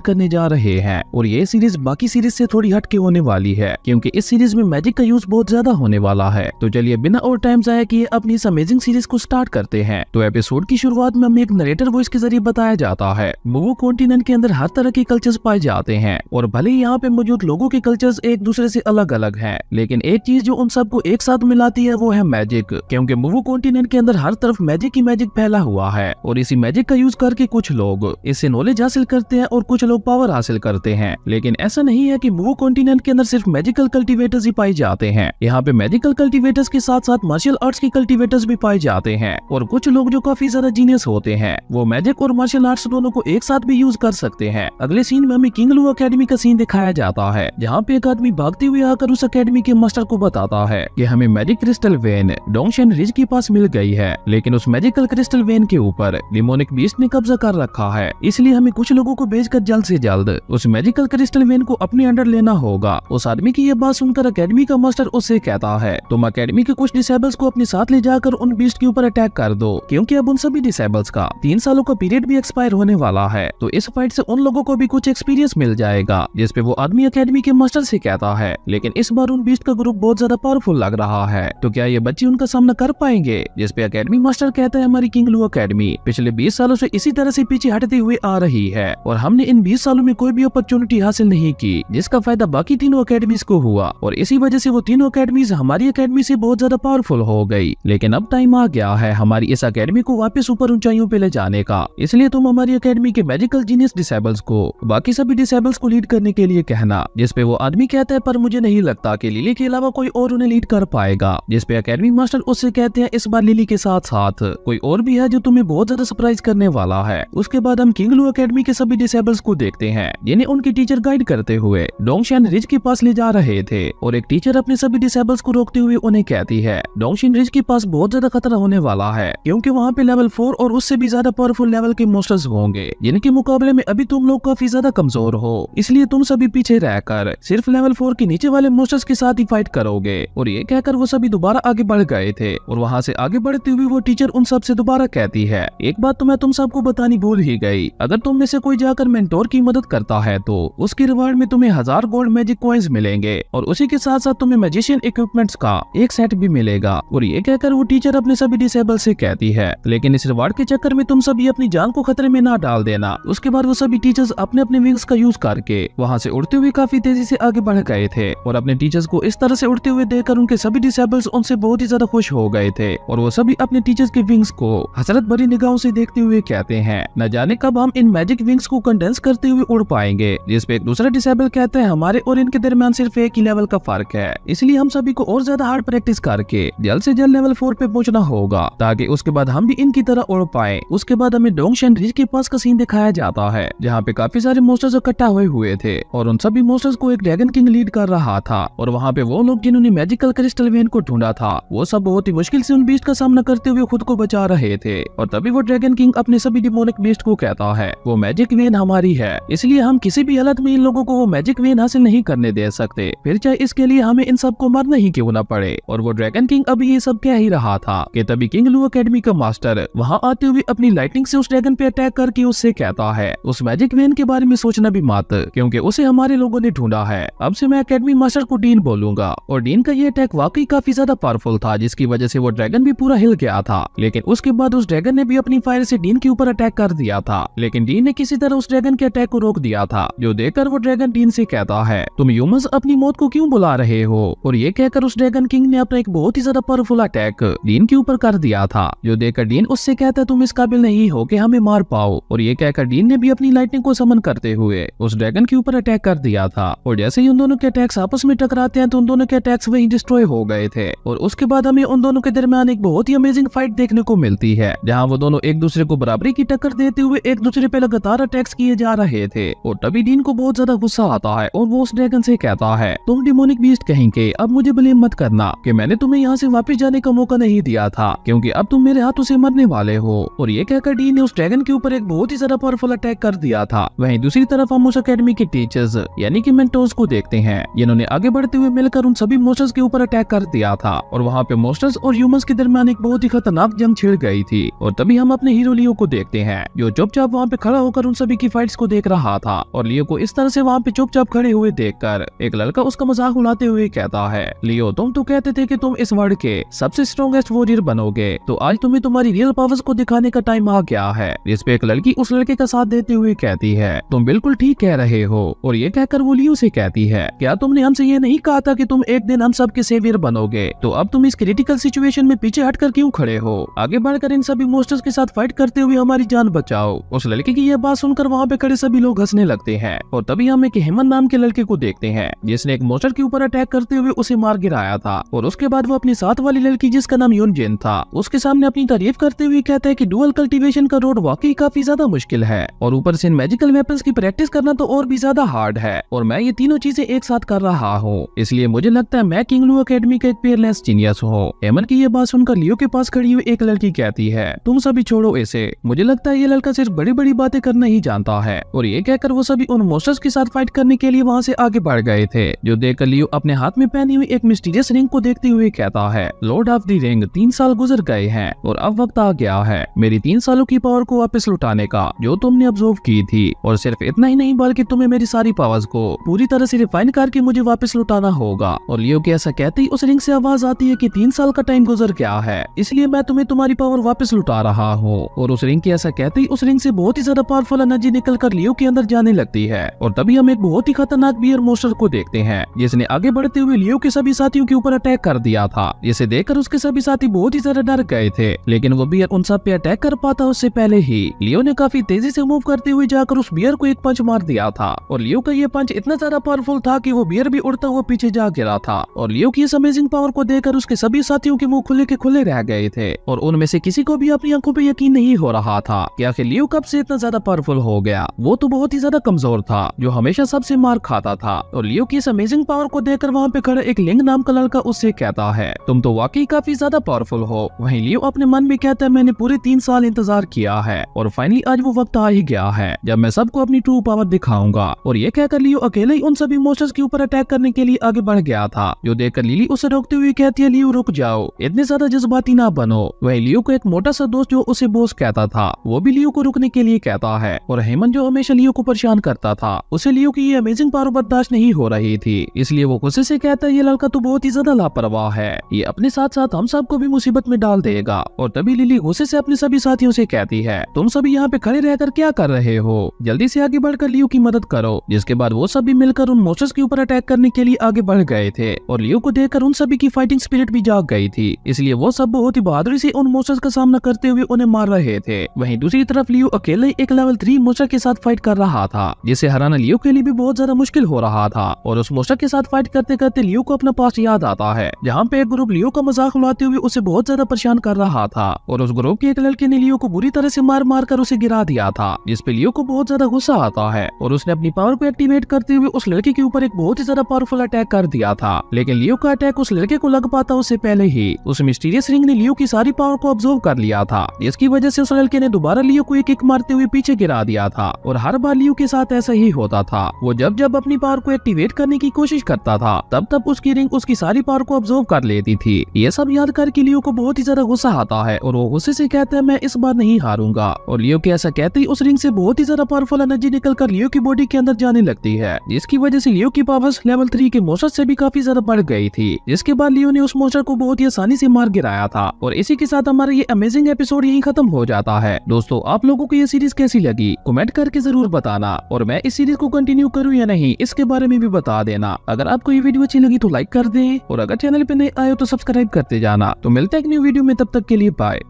करने जा रहे हैं और ये सीरीज बाकी सीरीज से थोड़ी हटके होने वाली है क्योंकि इस सीरीज में मैजिक का यूज बहुत ज्यादा होने वाला है। तो चलिए बिना और टाइम जाया किए अपनी इस अमेजिंग सीरीज को स्टार्ट करते हैं। तो एपिसोड की शुरुआत में हमें एक नरेटर वॉइस के जरिए बताया जाता है मुवु कॉन्टिनेंट के अंदर हर तरह के कल्चर्स पाए जाते हैं और भले ही यहाँ पे मौजूद लोगों के कल्चर्स एक दूसरे से अलग अलग हैं, लेकिन एक चीज जो उन सबको एक साथ मिलाती है वो है मैजिक, क्योंकि मुवु कॉन्टिनेंट के अंदर हर तरफ मैजिक ही मैजिक फैला हुआ है और इसी मैजिक का यूज करके कुछ लोग इससे नॉलेज हासिल करते हैं और कुछ लोग पावर हासिल करते हैं। लेकिन ऐसा नहीं है कि मुवु कॉन्टिनेंट के अंदर सिर्फ मैजिकल कल्टीवेटर्स ही पाए जाते हैं। यहाँ पे मैजिकल कल्टीवेटर्स के साथ साथ मार्शल आर्ट्स के कल्टीवेटर्स भी पाए जाते हैं और कुछ लोग जो काफी ज्यादा जीनियस होते हैं वो मैजिक और मार्शल आर्ट्स दोनों को एक साथ भी यूज कर सकते हैं। अगले सीन में हमें किंग लू अकेडमी का सीन दिखाया जाता है जहाँ पे एक आदमी भागते हुए आकर उस अकेडमी के मास्टर को बताता है कि हमें मैजिक क्रिस्टल वेन डोंगशेन रिज के पास मिल गई है, लेकिन उस मैजिकल क्रिस्टल वेन के ऊपर डिमोनिक बीस्ट ने कब्जा कर रखा है, इसलिए हमें कुछ लोगों को भेजकर जल्द से जल्द उस मैजिकल क्रिस्टल वेन को अपने अंडर लेना होगा। उस आदमी की ये बात सुनकर अकेडमी का मास्टर उससे कहता है तुम अकेडमी के कुछ डिसेबल्स को अपने साथ ले जाकर उन बीस्ट के ऊपर अटैक कर दो, क्योंकि अब उन सभी डिसेबल्स का 3 सालों का पीरियड भी एक्सपायर होने वाला है। तो इस फाइट से उन लोगों को भी कुछ एक्सपीरियंस मिल जाएगा। जिसपे वो आदमी अकेडमी के मास्टर से कहता है लेकिन इस बार उन बीस्ट का ग्रुप बहुत ज्यादा पावरफुल लग रहा है, तो क्या ये बच्चे उनका सामना कर पाएंगे? जिसपे अकेडमी मास्टर कहता है हमारी किंग लू अकेडमी पिछले 20 सालों से इसी तरह से पीछे हटते हुए आ रही है और हमने इन 20 सालों में कोई भी अपॉर्चुनिटी हासिल नहीं की जिसका फायदा बाकी तीनों अकेडमीज को हुआ और इसी वजह से वो तीनों अकेडमीज हमारी अकेडमी से बहुत ज्यादा पावरफुल हो गई। लेकिन अब टाइम आ गया है हमारी इस अकेडमी को वापस ऊपर ऊंचाइयों पे ले जाने का, इसलिए तुम हमारी अकेडमी के मैजिकल जीनियस डिसेबल्स को बाकी सभी डिसेबल्स को लीड करने के लिए कहना। जिसपे वो आदमी कहता है पर मुझे नहीं लगता कि लिली के अलावा कोई और उन्हें लीड कर पाएगा। जिसपे अकेडमी मास्टर उससे कहते हैं इस बार लिली के साथ साथ कोई और भी है जो तुम्हें बहुत ज्यादा सरप्राइज करने वाला है। उसके बाद हम किंग लू अकेडमी के सभी डिसेबल्स को देखते हैं जिन्हें उनके टीचर गाइड करते हुए डोंगशेन रिज के पास ले जा रहे थे और एक टीचर अपने सभी डिसेबल्स को रोकते हुए उन्हें कहती है डोंगशेन रिज के पास बहुत ज्यादा खतरा होने वाला है क्योंकि वहाँ पे लेवल 4 और उससे भी ज्यादा पावरफुल लेवल के मॉन्स्टर्स होंगे जिनके मुकाबले में अभी तुम लोग काफी ज्यादा कमजोर हो, इसलिए तुम सभी पीछे रहकर सिर्फ लेवल 4 के नीचे वाले मॉन्स्टर्स के साथ ही फाइट करोगे। और ये कहकर वो सभी दोबारा आगे बढ़ गए थे और वहाँ से आगे बढ़ते हुए वो टीचर उन सब से दोबारा कहती है एक बात तो मैं तुम सबको बतानी भूल ही गई, अगर तुम में से कोई जाकर मेंटोर की मदद करता है तो उसके रिवार्ड में तुम्हें 1000 गोल्ड मैजिक कॉइंस मिलेंगे और उसी के साथ साथ तुम्हें मैजिशियन इक्विपमेंट्स का एक सेट भी मिलेगा। और ये कहकर वो टीचर अपने सभी डिसेबल से कहती है लेकिन इस रिवार्ड के चक्कर में तुम सभी अपनी जान को खतरे में ना डाल देना। उसके बाद वो सभी टीचर्स अपने अपने विंग्स का यूज करके वहाँ से उड़ते हुए काफी तेजी से आगे बढ़ गए थे और अपने टीचर्स को इस तरह से उड़ते हुए देखकर उनके सभी डिसेबल्स उनसे बहुत ही ज्यादा खुश हो गए थे और वो सभी अपने टीचर्स के विंग्स को हसरत भरी निगाहों से देखते हुए कहते हैं न जाने कब हम इन मैजिक विंग्स को कंडेंस करते हुए उड़ पाएंगे। जिसपे एक दूसरा डिसेबल कहता है हमारे और इनके दरमियान सिर्फ एक ही लेवल का फर्क है, इसलिए हम सभी को और ज्यादा हार्ड प्रैक्टिस करके जल्द से जल्द लेवल 4 पे पहुंचना होगा ताकि उसके बाद हम भी इनकी तरह उड़ पाए। उसके बाद हमें डोंगशेन रिज के पास का सीन दिखाया जाता है जहाँ पे काफी सारे मॉन्स्टर्स इकट्ठा हुए थे और उन सभी मॉन्स्टर्स को एक ड्रैगन किंग लीड कर रहा था और वहाँ पे वो लोग जिन्होंने मैजिकल क्रिस्टल वेन को ढूंढा था वो सब बहुत ही मुश्किल से उन बीस्ट का सामना करते हुए खुद को बचा रहे थे। और तभी वो ड्रैगन किंग अपने सभी डिमोनिक बीस्ट को कहता है वो मैजिक वेन हमारी है, इसलिए हम किसी भी हालत में इन लोगों को वो मैजिक वेन हासिल नहीं करने दे सकते, फिर चाहे इसके लिए हमें इन सबको मरना ही क्यों न पड़े। और वो ड्रैगन किंग अभी ये सब कह ही रहा था कि तभी किंग लू अकेडमी का मास्टर वहाँ आते हुए अपनी लाइटनिंग से उस ड्रैगन पे अटैक करके उससे कहता है उस मैजिक वेन के बारे में सोचना भी मत, क्योंकि उसे हमारे लोगों ने ढूंढा है। अब से मैं अकेडमी मास्टर को डीन बोलूंगा। और डीन का ये अटैक वाकई काफी ज्यादा पावरफुल था जिसकी वजह से वो ड्रैगन भी पूरा हिल गया था। लेकिन उसके बाद उस ड्रैगन ने भी अपनी फायर से डीन के ऊपर अटैक कर दिया था, लेकिन डीन ने किसी तरह उस ड्रैगन के अटैक को रोक दिया था। जो देखकर वो ड्रैगन डीन से कहता है तुम ह्यूमंस अपनी मौत को क्यों बुला रहे हो। और ये कहकर उस ड्रैगन किंग ने अपना एक बहुत ही ज्यादा पावरफुल अटैक डीन के ऊपर कर दिया था। जो देखकर डीन उससे कहता है तुम इस काबिल नहीं हो कि हमें मार पाओ। और ये कहकर डीन ने भी अपनी लाइटनिंग को समन करते हुए उस ड्रैगन के ऊपर अटैक कर दिया था। और जैसे ही उन दोनों के अटैक्स आपस में टकराते हैं तो उन दोनों के अटैक्स वही डिस्ट्रॉय हो गए थे। और उसके बाद हमें उन दोनों के दरमियान एक बहुत ही अमेजिंग फाइट देखने को मिलती है जहाँ वो दोनों एक दूसरे को बराबरी की टक्कर देते हुए एक दूसरे पे लगातार अटैक्स किए जा रहे थे। और तभी डीन को बहुत ज्यादा गुस्सा आता है और वो उस ड्रैगन से कहता है तुम डिमोनिक बीस्ट कहेंगे, अब मुझे ब्लेम मत करना कि मैंने तुम्हें यहाँ से वापस जाने का मौका नहीं दिया था, क्योंकि अब तुम मेरे हाथों से मरने वाले हो। और ये कहकर डीन ने उस ड्रैगन के ऊपर एक बहुत ही ज्यादा पावरफुल अटैक कर दिया था। वहीं दूसरी तरफ हम उस अकेडमी के टीचर्स यानी कि मेंटोर्स को देखते हैं जिन्होंने आगे बढ़ते हुए मिलकर उन सभी मॉन्स्टर्स के ऊपर अटैक कर दिया था। और वहाँ पे मॉन्स्टर्स और ह्यूमंस के दरमियान एक बहुत ही खतरनाक जंग छिड़ गई थी। और तभी हम अपने हीरो लियो को देखते हैं जो चुपचाप वहाँ पे खड़ा होकर उन सभी की फाइट्स को देख रहा था और लियो को इस तरह से वहाँ पे चुपचाप खड़े हुए देखकर एक लड़का उसका मजाक उड़ाते हुए कहता है, लियो तुम तो कहते थे कि तुम इस वर्ल्ड के सबसे स्ट्रॉन्गेस्ट वॉरियर बनोगे, तो आज तुम्हें तुम्हारी रियल पावर्स को दिखाने का टाइम आ गया है। इस पे एक लड़की उस लड़के का साथ देते हुए कहती है, तुम बिल्कुल ठीक कह रहे हो। और ये कहकर वो लियो से कहती है, क्या तुमने हमसे ये नहीं कहा था कि तुम एक दिन हम सब के सेवियर बनोगे, तो अब तुम इस क्रिटिकल सिचुएशन में पीछे हटकर क्यों खड़े हो? आगे बढ़कर इन सभी मोस्टर्स के साथ फाइट करते हुए हमारी जान बचाओ। उस लड़के की यह बात सुनकर वहाँ पे खड़े सभी लोग हंसने लगते हैं और तभी हम एक हेमन नाम के लड़के को देखते हैं जिसने एक मोस्टर के ऊपर अटैक करते हुए उसे मार गिराया था। और उसके बाद वो अपनी साथ वाली लड़की जिसका नाम यूनजिन था उसके सामने अपनी तारीफ करते हुए कहता है कि डुअल कल्टीवेशन का रोड वाकई काफी ज्यादा मुश्किल है और ऊपर से मैजिकल वेपन्स की प्रैक्टिस करना तो और भी ज्यादा हार्ड है और मैं ये तीनों चीजें एक साथ कर रहा हूँ, इसलिए मुझे लगता है मैं किंग लू एकेडमी का एक पेयरलेस जीनियस हूँ। हेमन की ये बात सुनकर लियो के पास खड़ी हुई एक लड़की कहती है, तुम सभी छोड़ो इसे, मुझे लगता है ये लड़का सिर्फ बड़ी बड़ी बातें करना ही जानता है। और ये कहकर वो सभी उन मोस्टर्स के साथ फाइट करने के लिए वहाँ से आगे बढ़ गए थे, जो देखकर लियो अपने हाथ में पहनी हुई एक मिस्टीरियस रिंग को देखते हुए कहता है, लॉर्ड ऑफ द रिंग 3 साल गुजर गए हैं और अब वक्त आ गया है मेरी 3 सालों की पावर को वापस लौटाने का जो तुमने ऑब्जर्व की थी। और सिर्फ इतना ही नहीं बल्कि तुम्हें मेरी सारी पावर्स को पूरी तरह से रिफाइन करके मुझे वापस लौटाना होगा। और लियो के ऐसा कहते ही उस रिंग से आवाज आती है कि 3 साल का टाइम गुजर गया है, इसलिए मैं तुम्हें तुम्हारी पावर वापस लौटा रहा हूँ। और उस रिंग के ऐसा कहते ही उस रिंग से बहुत ही ज्यादा पावरफुल एनर्जी निकलकर लियो के अंदर जाने लगती है। और तभी हम एक बहुत ही खतरनाक बियर मोस्टर को देखते हैं जिसने आगे बढ़ते हुए लियो के सभी साथियों के ऊपर अटैक कर दिया था, जिसे देखकर उसके सभी साथी बहुत ही ज्यादा डर गए थे। लेकिन वो बियर उन सब पे अटैक कर पाता उससे पहले ही लियो ने काफी तेजी से मूव करते हुए जाकर उस बियर को एक पंच मार दिया था। और लियो का ये पंच इतना ज्यादा पावरफुल था कि वो बियर भी उड़ता हुआ पीछे जा गिरा था। और लियो की इस अमेजिंग पावर को देखकर उसके सभी साथियों के मुंह खुले के खुले रह गए थे और उनमें से किसी को भी अपनी आंखों पे यकीन नहीं हो रहा था कि आखिर लियो कब से इतना ज्यादा पावरफुल हो गया। वो तो बहुत ही ज्यादा कमजोर था जो हमेशा सबसे मार खाता था। और लियो की इस अमेजिंग पावर को देखकर वहाँ पे खड़ा एक लिंग नाम का लड़का उससे कहता है, तुम तो वाकई काफी ज्यादा पावरफुल हो। वहीं लियो अपने मन में कहता है, मैंने पूरे 3 साल इंतजार किया है और फाइनली आज वो वक्त आ ही गया है जब मैं सबको अपनी ट्रू पावर दिखाऊंगा। और ये कहकर लियो अकेले ही उन सभी मोस्टर्स के ऊपर अटैक करने के लिए आगे बढ़ गया था, जो देखकर लिली उसे रोकते हुए कहती है, लियो रुक जाओ, इतने ज्यादा जज्बाती ना बनो। वही लियो को एक मोटा सा दोस्त जो उसे बॉस कहता था वो भी लियो को रुकने के लिए कहता है। और हेमन जो हमेशा लियो को परेशान करता था उसे लियो की ये अमेजिंग पावर बर्दाश्त नहीं हो रही थी, इसलिए वो गुस्से से कहता है, ये लड़का तो बहुत ही ज्यादा लापरवाह है, ये अपने साथ साथ हम सबको भी मुसीबत में डाल देगा। और तभी लिली गुस्से से अपने सभी साथियों से कहती है, तुम सभी यहाँ पे खड़े रहकर क्या कर रहे हो, जल्दी से आगे बढ़कर लियो की मदद करो। जिसके बाद वो सभी मिलकर उन मोस्टर्स के ऊपर अटैक करने के लिए आगे बढ़ गए थे। और लियो को देखकर उन सभी की फाइटिंग स्पिरिट भी जाग गई थी, इसलिए वो सब बहुत ही बहादुरी से उन मोस्टर्स का सामना करते हुए उन्हें मार रहे थे। वहीं दूसरी तरफ लियो अकेले एक लेवल 3 मोस्टर के साथ फाइट कर रहा था, जिसे हराना लियो के लिए भी बहुत ज्यादा मुश्किल हो रहा था। और उस मोस्टर के साथ फाइट करते करते लियो को अपना पास्ट याद आता है, जहाँ पे एक ग्रुप लियो का मजाक उड़ाते हुए उसे बहुत ज्यादा परेशान कर रहा था। और उस ग्रुप के एक लड़के ने लियो को बुरी तरह से मार मार कर उसे गिरा दिया था, जिसपे लियो को बहुत ज्यादा गुस्सा आता है और उसने अपनी पावर को एक्टिवेट करते हुए उस लड़के के ऊपर एक बहुत ही ज्यादा पावरफुल अटैक कर दिया था। लेकिन लियो का अटैक उस लड़के को लग पाता उससे पहले ही उस मिस्टीरियस रिंग ने लियो की सारी पावर को ऑब्जर्व कर लिया था, जिसकी वजह से उस लड़के ने दोबारा लियो को एक किक मारते हुए पीछे गिरा दिया था। और हर बार लियो के साथ ऐसा ही होता था, वो जब जब अपनी पावर को एक्टिवेट करने की कोशिश करता था तब तब उसकी रिंग उसकी सारी पावर को ऑब्जर्व कर लेती थी। ये सब याद करके लियो को बहुत ही ज्यादा गुस्सा आता है और वो गुस्से से कहता है, मैं इस बार नहीं हारूंगा। और लियो के ऐसा कहते ही उस रिंग से बहुत ही ज्यादा पावरफुल एनर्जी निकलकर लियो की बॉडी के अंदर जाने लगती है, जिसकी वजह से लियो की पावर्स लेवल 3 के मोस्टर से भी काफी ज्यादा बढ़ गई थी। जिसके बाद लियो ने उस मोस्टर को बहुत ही आसानी से मार गिराया था। और इसी के साथ हमारा ये अमेजिंग एपिसोड यहीं खत्म हो जाता है। दोस्तों, आप लोगों को ये सीरीज कैसी लगी कमेंट करके जरूर बताना, और मैं इस सीरीज को कंटिन्यू करूं या नहीं इसके बारे में भी बता देना। अगर आपको ये वीडियो अच्छी लगी तो लाइक कर दें, और अगर चैनल पे नए आए हो तो सब्सक्राइब करते जाना। तो मिलते हैं एक न्यू वीडियो में, तब तक के लिए बाय।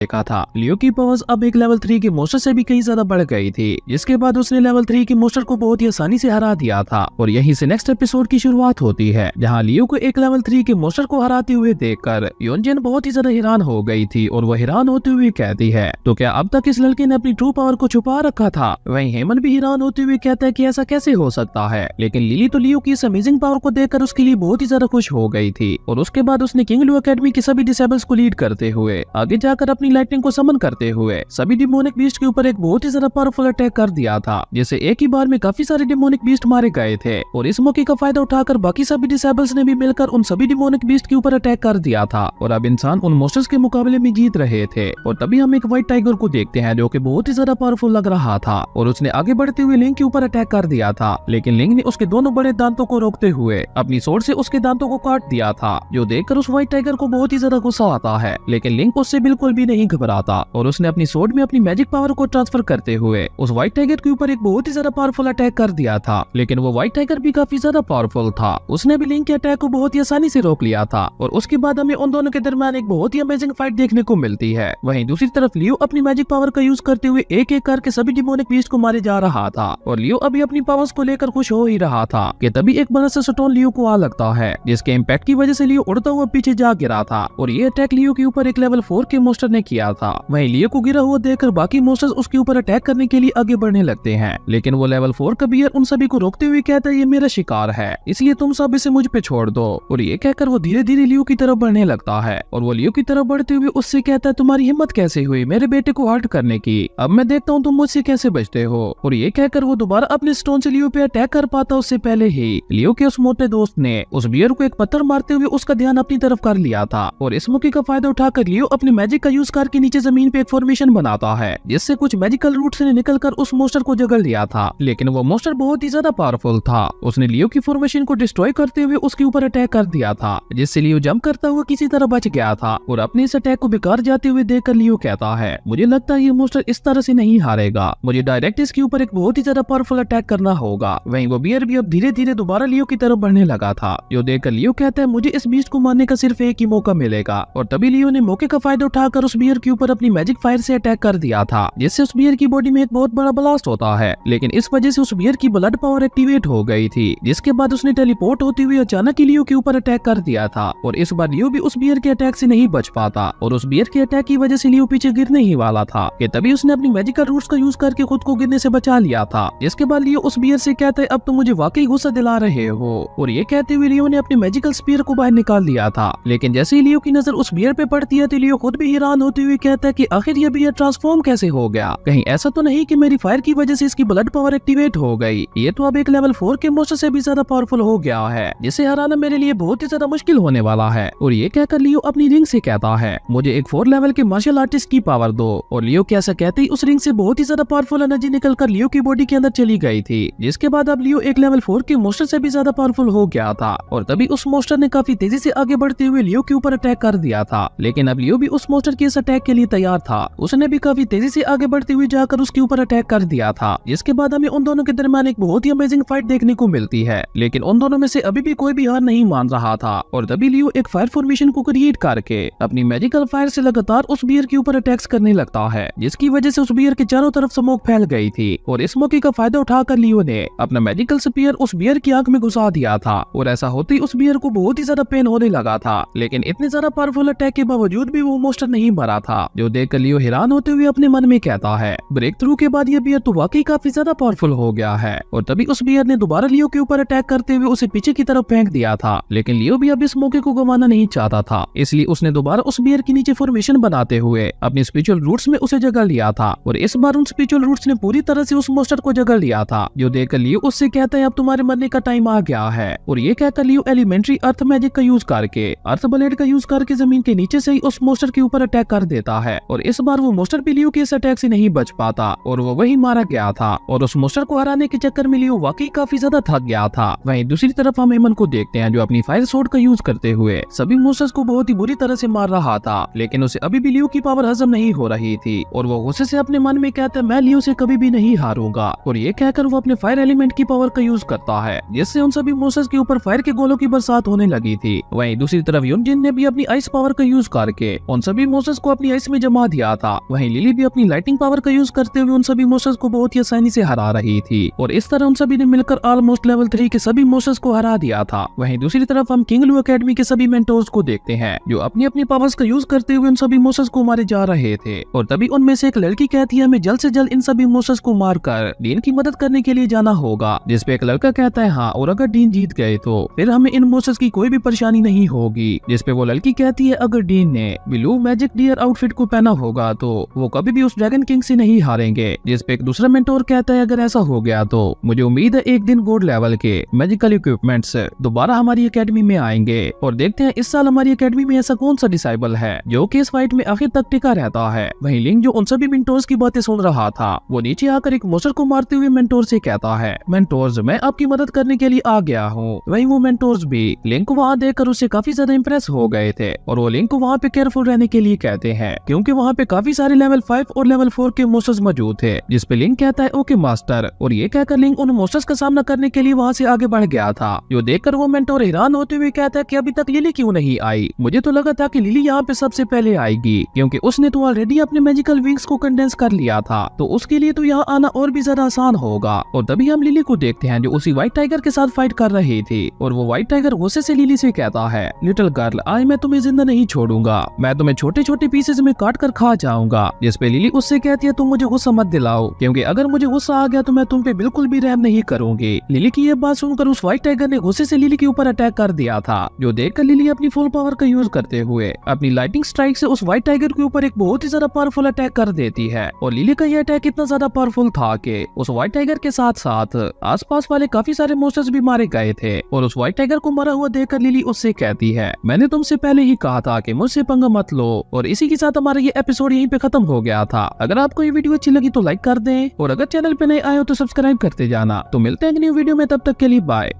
देखा था लियो की पावर्स अब एक लेवल 3 के मोस्टर से भी कहीं ज्यादा बढ़ गई थी, जिसके बाद उसने लेवल 3 के मोस्टर को बहुत ही आसानी से हरा दिया था। और यहीं से नेक्स्ट एपिसोड की शुरुआत होती है, जहां लियो को एक लेवल 3 के मोस्टर को हराते हुए देखकर यूनजिन बहुत ही ज्यादा हैरान हो गई थी और वो हैरान होते हुए कहती है, तो क्या अब तक इस लड़के ने अपनी ट्रू पावर को छुपा रखा था? वहीं हेमन भी हैरान होते हुए कहता है कि ऐसा कैसे हो सकता है। लेकिन लिली तो लियो की इस अमेजिंग पावर को देखकर उसके लिए बहुत ही ज्यादा खुश हो गई थी, और उसके बाद उसने किंग लू एकेडमी के सभी डिसेबल्स को लीड करते हुए आगे जाकर अपनी लाइटनिंग को समन करते हुए सभी डिमोनिक बीस्ट के ऊपर एक बहुत ही ज्यादा पावरफुल अटैक कर दिया था, जिससे एक ही बार में काफी सारे डिमोनिक बीस्ट मारे गए थे। और इस मौके का फायदा उठाकर बाकी सभी डिसेबल्स ने भी मिलकर उन सभी डिमोनिक बीस्ट के ऊपर अटैक कर दिया था और अब इंसान उन मोस्टर्स के मुकाबले में जीत रहे थे। और तभी हम एक व्हाइट टाइगर को देखते हैं जो कि बहुत ही ज्यादा पावरफुल लग रहा था और उसने आगे बढ़ते हुए लिंक के ऊपर अटैक कर दिया था, लेकिन लिंक ने उसके दोनों बड़े दांतों को रोकते हुए अपनी स्वॉर्ड से उसके दांतों को काट दिया था, जो देखकर उस व्हाइट टाइगर को बहुत ही ज्यादा गुस्सा आता है। लेकिन लिंक उससे बिल्कुल भी नहीं घबराता और उसने अपनी स्वॉर्ड में अपनी मैजिक पावर को ट्रांसफर करते हुए उस व्हाइट टाइगर के ऊपर एक बहुत ही ज्यादा पावरफुल अटैक कर दिया था। लेकिन वो व्हाइट टाइगर भी काफी ज्यादा पावरफुल था, उसने भी लिंक के अटैक को बहुत ही आसानी से रोक लिया था और उसके बाद हमें उन दोनों के दरमियान एक बहुत ही अमेजिंग फाइट देखने को मिलती है। वहीं दूसरी तरफ लियो अपनी मैजिक पावर का यूज करते हुए एक एक करके सभी डिमोनिक बीस्ट को मारे जा रहा था और लियो अभी अपनी पावर्स को लेकर खुश हो ही रहा था कि तभी एक बड़ा सा स्टोन लियो को आ लगता है, जिसके इम्पैक्ट की वजह से लियो उड़ता हुआ पीछे जा गिरा था और ये अटैक लियो के ऊपर एक लेवल 4 के मोस्टर ने किया था। वहीं लियो को गिरा हुआ देखकर बाकी मोस्टर्स उसके ऊपर अटैक करने के लिए आगे बढ़ने लगते हैं, लेकिन वो लेवल 4 का बियर उन सभी को रोकते हुए कहता है ये मेरा शिकार है, इसलिए तुम सब इसे मुझ पे छोड़ दो। और ये कहकर वो धीरे धीरे लियो की तरफ बढ़ने लगता है और वो लियो की तरफ बढ़ते हुए उससे कहता है तुम्हारी हिम्मत कैसे हुई मेरे बेटे को हर्ट करने की, अब मैं देखता हूँ तुम मुझसे कैसे बचते हो। और ये कहकर वो दोबारा अपने स्टोन से लियो पे अटैक कर पाता उससे पहले ही लियो के उस मोटे दोस्त ने उस बियर को एक पत्थर मारते हुए उसका ध्यान अपनी तरफ कर लिया था और इस मौके का फायदा उठाकर लियो अपनी मैजिक का यूज करके नीचे जमीन पे एक फॉर्मेशन बनाता है, जिससे कुछ मैजिकल रूट्स ने निकलकर उस मोस्टर को जगड़ लिया था। लेकिन वो मोस्टर बहुत ही ज्यादा पावरफुल था, उसने लियो की फॉर्मेशन को डिस्ट्रॉय करते हुए उसके ऊपर अटैक कर दिया था, जिससे लियो जंप करता हुआ किसी तरह बच गया था। और अपने इस अटैक को बेकार जाते हुए देखकर लियो कहता है मुझे लगता है ये मोस्टर इस तरह से नहीं हारेगा, मुझे डायरेक्ट इसके ऊपर एक बहुत ही ज्यादा पावरफुल अटैक करना होगा। वहीं वो बियर भी अब धीरे धीरे दोबारा लियो की तरफ बढ़ने लगा था, जो देखकर लियो कहता है मुझे इस बीस्ट को मारने का सिर्फ एक ही मौका मिलेगा। और तभी लियो ने मौके का फायदा उठाकर उस बियर के ऊपर अपनी मैजिक फायर से अटैक कर दिया था, जिससे उस बियर की बॉडी में एक बहुत बड़ा ब्लास्ट होता है। लेकिन इस वजह से उस बियर की ब्लड पावर एक्टिवेट हो गई थी, जिसके बाद उसने टेलीपोर्ट होते हुए अचानक ही लियो के ऊपर अटैक कर दिया था। और इस बार लियो भी उस बियर के अटैक से नहीं बच पाता और उस बियर के अटैक की वजह से लियो पीछे गिरने ही वाला था कि तभी उसने अपनी मैजिकल रूट्स का यूज करके खुद को गिरने से बचा लिया था। जिसके बाद लियो उस बियर से कहता है अब तुम मुझे वाकई गुस्सा दिला रहे हो। और ये कहते हुए लियो ने अपने मैजिकल स्पीयर को बाहर निकाल लिया था। लेकिन जैसे ही लियो की नजर उस बियर पे पड़ती है तो लियो खुद भी हैरान होते हुए कहता है कि आखिर ये बियर ट्रांसफॉर्म कैसे हो गया, कहीं ऐसा तो नहीं कि मेरी फायर की वजह से इसकी ब्लड पावर एक्टिवेट हो गई, ये तो अब एक लेवल 4 के मोस्टर से भी ज्यादा पावरफुल हो गया है, जिसे हराना मेरे लिए बहुत ही ज्यादा मुश्किल होने वाला है। और ये कहकर लियो अपनी रिंग से कहता है मुझे एक 4 लेवल के मार्शल आर्टिस्ट की पावर दो। और लियो के ऐसा कहते ही उस रिंग से बहुत ही ज्यादा पावरफुल एनर्जी निकलकर लियो की बॉडी के अंदर चली गई थी, जिसके बाद अब लियो एक लेवल 4 के मोस्टर से भी ज्यादा पावरफुल हो गया था। और तभी उस मोस्टर ने काफी तेजी से आगे बढ़ते हुए लियो के ऊपर अटैक कर दिया था। लेकिन अब लियो भी उस मोस्टर के इस अटैक के लिए तैयार था, उसने भी काफी तेजी से आगे बढ़ते हुए जाकर उसके ऊपर अटैक कर दिया था, जिसके बाद हमें उन दोनों के दरमियान एक बहुत ही अमेजिंग फाइट देखने को मिलती है। लेकिन उन दोनों में से अभी भी कोई भी हार नहीं मान रहा था और तभी लियो एक फायर फॉर्मेशन को क्रिएट करके अपनी मैजिकल फायर से लगातार उस बियर के ऊपर अटैक्स करने लगता है, जिसकी वजह से उस बियर के चारों तरफ स्मोक फैल गई थी। और इस मौके का फायदा उठाकर लियो ने अपना मैजिकल स्पीयर उस बियर की आंख में घुसा दिया था और ऐसा होते ही उस बियर को बहुत ही ज्यादा पेन होने लगा था। लेकिन इतने ज्यादा पावरफुल अटैक के बावजूद भी वो मोस्टर नहीं मरा था, जो देखकर लियो हैरान होते हुए अपने मन में कहता है ब्रेक थ्रू के बाद ये बियर तो वाकई काफी ज्यादा पावरफुल हो गया है। और तभी उस बियर ने दोबारा लियो के ऊपर अटैक करते हुए उसे पीछे की तरफ फेंक दिया था। लेकिन लियो भी अब इस मौके को गंवाना नहीं चाहता था, इसलिए उसने दोबारा उस बियर के नीचे फॉर्मेशन बनाते हुए अपनी स्पिरिचुअल रूट्स में उसे जगह लिया था। और इस बार उन स्पिरिचुअल रूट्स ने पूरी तरह से उस मोस्टर को जगह लिया था, जो देखकर लियो उससे कहता है अब तुम्हारे मरने का टाइम आ गया है। और ये कहकर लियो एलिमेंट्री अर्थ मैजिक का यूज करके अर्थ ब्लेड का यूज करके जमीन के नीचे से ही उस मोस्टर के ऊपर अटैक कर देता है। और इस बार वो मोस्टर भी लियो के इस अटैक से नहीं बच पाता और वो वही मारा गया था। और उस मोस्टर को हराने के चक्कर में लियो वाकई काफी ज्यादा थक गया था। वहीं दूसरी तरफ हम हेमन को देखते हैं जो अपनी फायर सोर्ड का यूज करते हुए सभी मोस्टर्स को बहुत ही बुरी तरह से मार रहा था। लेकिन उसे अभी भी लियो की पावर हजम नहीं हो रही थी और वो गुस्से से अपने मन में कहता है मैं लियो से कभी भी नहीं हारूंगा। और ये कहकर वो अपने फायर एलिमेंट की पावर का यूज करता है, जिससे उन सभी मोस्टर्स के ऊपर फायर के गोलों की बरसात होने लगी थी। वहीं दूसरी तरफ यूनजिन ने भी अपनी आइस पावर का यूज करके उन सभी मोस्टर्स को अपनी आइस में जमा दिया था। वहीं लिली भी अपनी लाइटिंग पावर का यूज करते हुए उन सभी मोस्टर्स को बहुत ही आसानी से हरा रही थी। और इस तरह उन सभी ने मिलकर ऑलमोस्ट लेवल 3 के सभी मोस्टर्स को हरा दिया था। वहीं दूसरी तरफ हम किंग लू एकेडमी के सभी मेंटोर्स को देखते हैं जो अपनी अपनी पावर्स का यूज करते हुए उन सभी मोस्टर्स को मारे जा रहे थे। और तभी उनमें से एक लड़की कहती है हमें जल्द से जल्द इन सभी मोस्टर्स को मारकर डीन की मदद करने के लिए जाना होगा। जिसपे एक लड़का कहता है हाँ, और अगर डीन जीत गए तो फिर हमें इन मोस्टर्स की कोई भी परेशानी नहीं होगी। जिसपे वो लड़की कहती है अगर डीन ने ब्लू मैजिक डियर आउटफिट को पहना होगा तो वो कभी भी उस ड्रैगन किंग से नहीं हारेंगे। जिस पे एक दूसरा मेंटोर कहता है अगर ऐसा हो गया तो मुझे उम्मीद है एक दिन गॉड लेवल के मैजिकल इक्विपमेंट्स दोबारा हमारी एकेडमी में आएंगे और देखते हैं इस साल हमारी एकेडमी में ऐसा कौन सा डिसाइबल है जो कि इस फाइट में आखिर तक टिका रहता है। वहीं लिंक जो उन सभी मेंटोर्स की बातें सुन रहा था वो नीचे आकर एक मोस्टर को मारते हुए मेंटोर से कहता है मेंटोर्स मैं आपकी मदद करने के लिए आ गया हूँ। वहीं वो मेंटोर्स भी लिंक को वहाँ देखकर उससे काफी ज्यादा इम्प्रेस हो गए थे और वो लिंक को वहाँ पे केयरफुल रहने के लिए कहते हैं क्योंकि वहाँ पे काफी सारे लेवल 5 और लेवल 4 के मोस्टर्स मौजूद थे। जिस पे लिंक कहता है ओके मास्टर और ये कहकर लिंक उन मोस्टर्स का सामना करने के लिए वहाँ से आगे बढ़ गया था। जो देखकर वो मेंटोर हैरान होते हुए कहता है कि अभी तक लिली क्यों नहीं आई। मुझे तो लगा था कि लिली यहाँ पे सबसे पहले आएगी क्योंकि उसने तो ऑलरेडी अपने मैजिकल विंग्स को कंडेंस कर लिया था तो उसके लिए तो यहाँ आना और भी ज्यादा आसान होगा। और तभी हम लिली को देखते हैं जो उसी व्हाइट टाइगर के साथ फाइट कर रही थी और वो व्हाइट टाइगर गुस्से से लिली से कहता है लिटिल गर्ल आज मैं तुम्हें जिंदा नहीं छोड़ूंगा, मैं तुम्हें छोटे छोटे पीसेस में काट कर खा जाऊंगा। जिस पे लिली उससे कहती है तुम मुझे गुस्सा मत दिलाओ क्योंकि अगर मुझे गुस्सा आ गया तो मैं तुम पे बिल्कुल भी रहम नहीं करूंगी। लिली की ये बात सुनकर उस व्हाइट टाइगर ने गुस्से से लिली के ऊपर अटैक कर दिया था। जो देखकर लिली अपनी फुल पावर का यूज करते हुए अपनी लाइटिंग स्ट्राइक से उस व्हाइट टाइगर के ऊपर एक बहुत ही ज्यादा पावरफुल अटैक कर देती है और लिली का ये अटैक इतना ज्यादा पावरफुल था कि उस व्हाइट टाइगर के साथ साथ आसपास वाले काफी सारे मोस्टर्स भी मारे गए थे। और उस व्हाइट टाइगर को मरा हुआ देखकर लिली उससे कहती है मैंने तुमसे पहले ही कहा था कि मुझसे पंगा मत लो। और इसी के साथ हमारा ये एपिसोड यहीं पे खत्म हो गया था। अगर आपको ये वीडियो अच्छी लगी तो लाइक कर दें और अगर चैनल पे नए आए हो तो सब्सक्राइब करते जाना। तो मिलते हैं एक न्यू वीडियो में, तब तक के लिए बाय।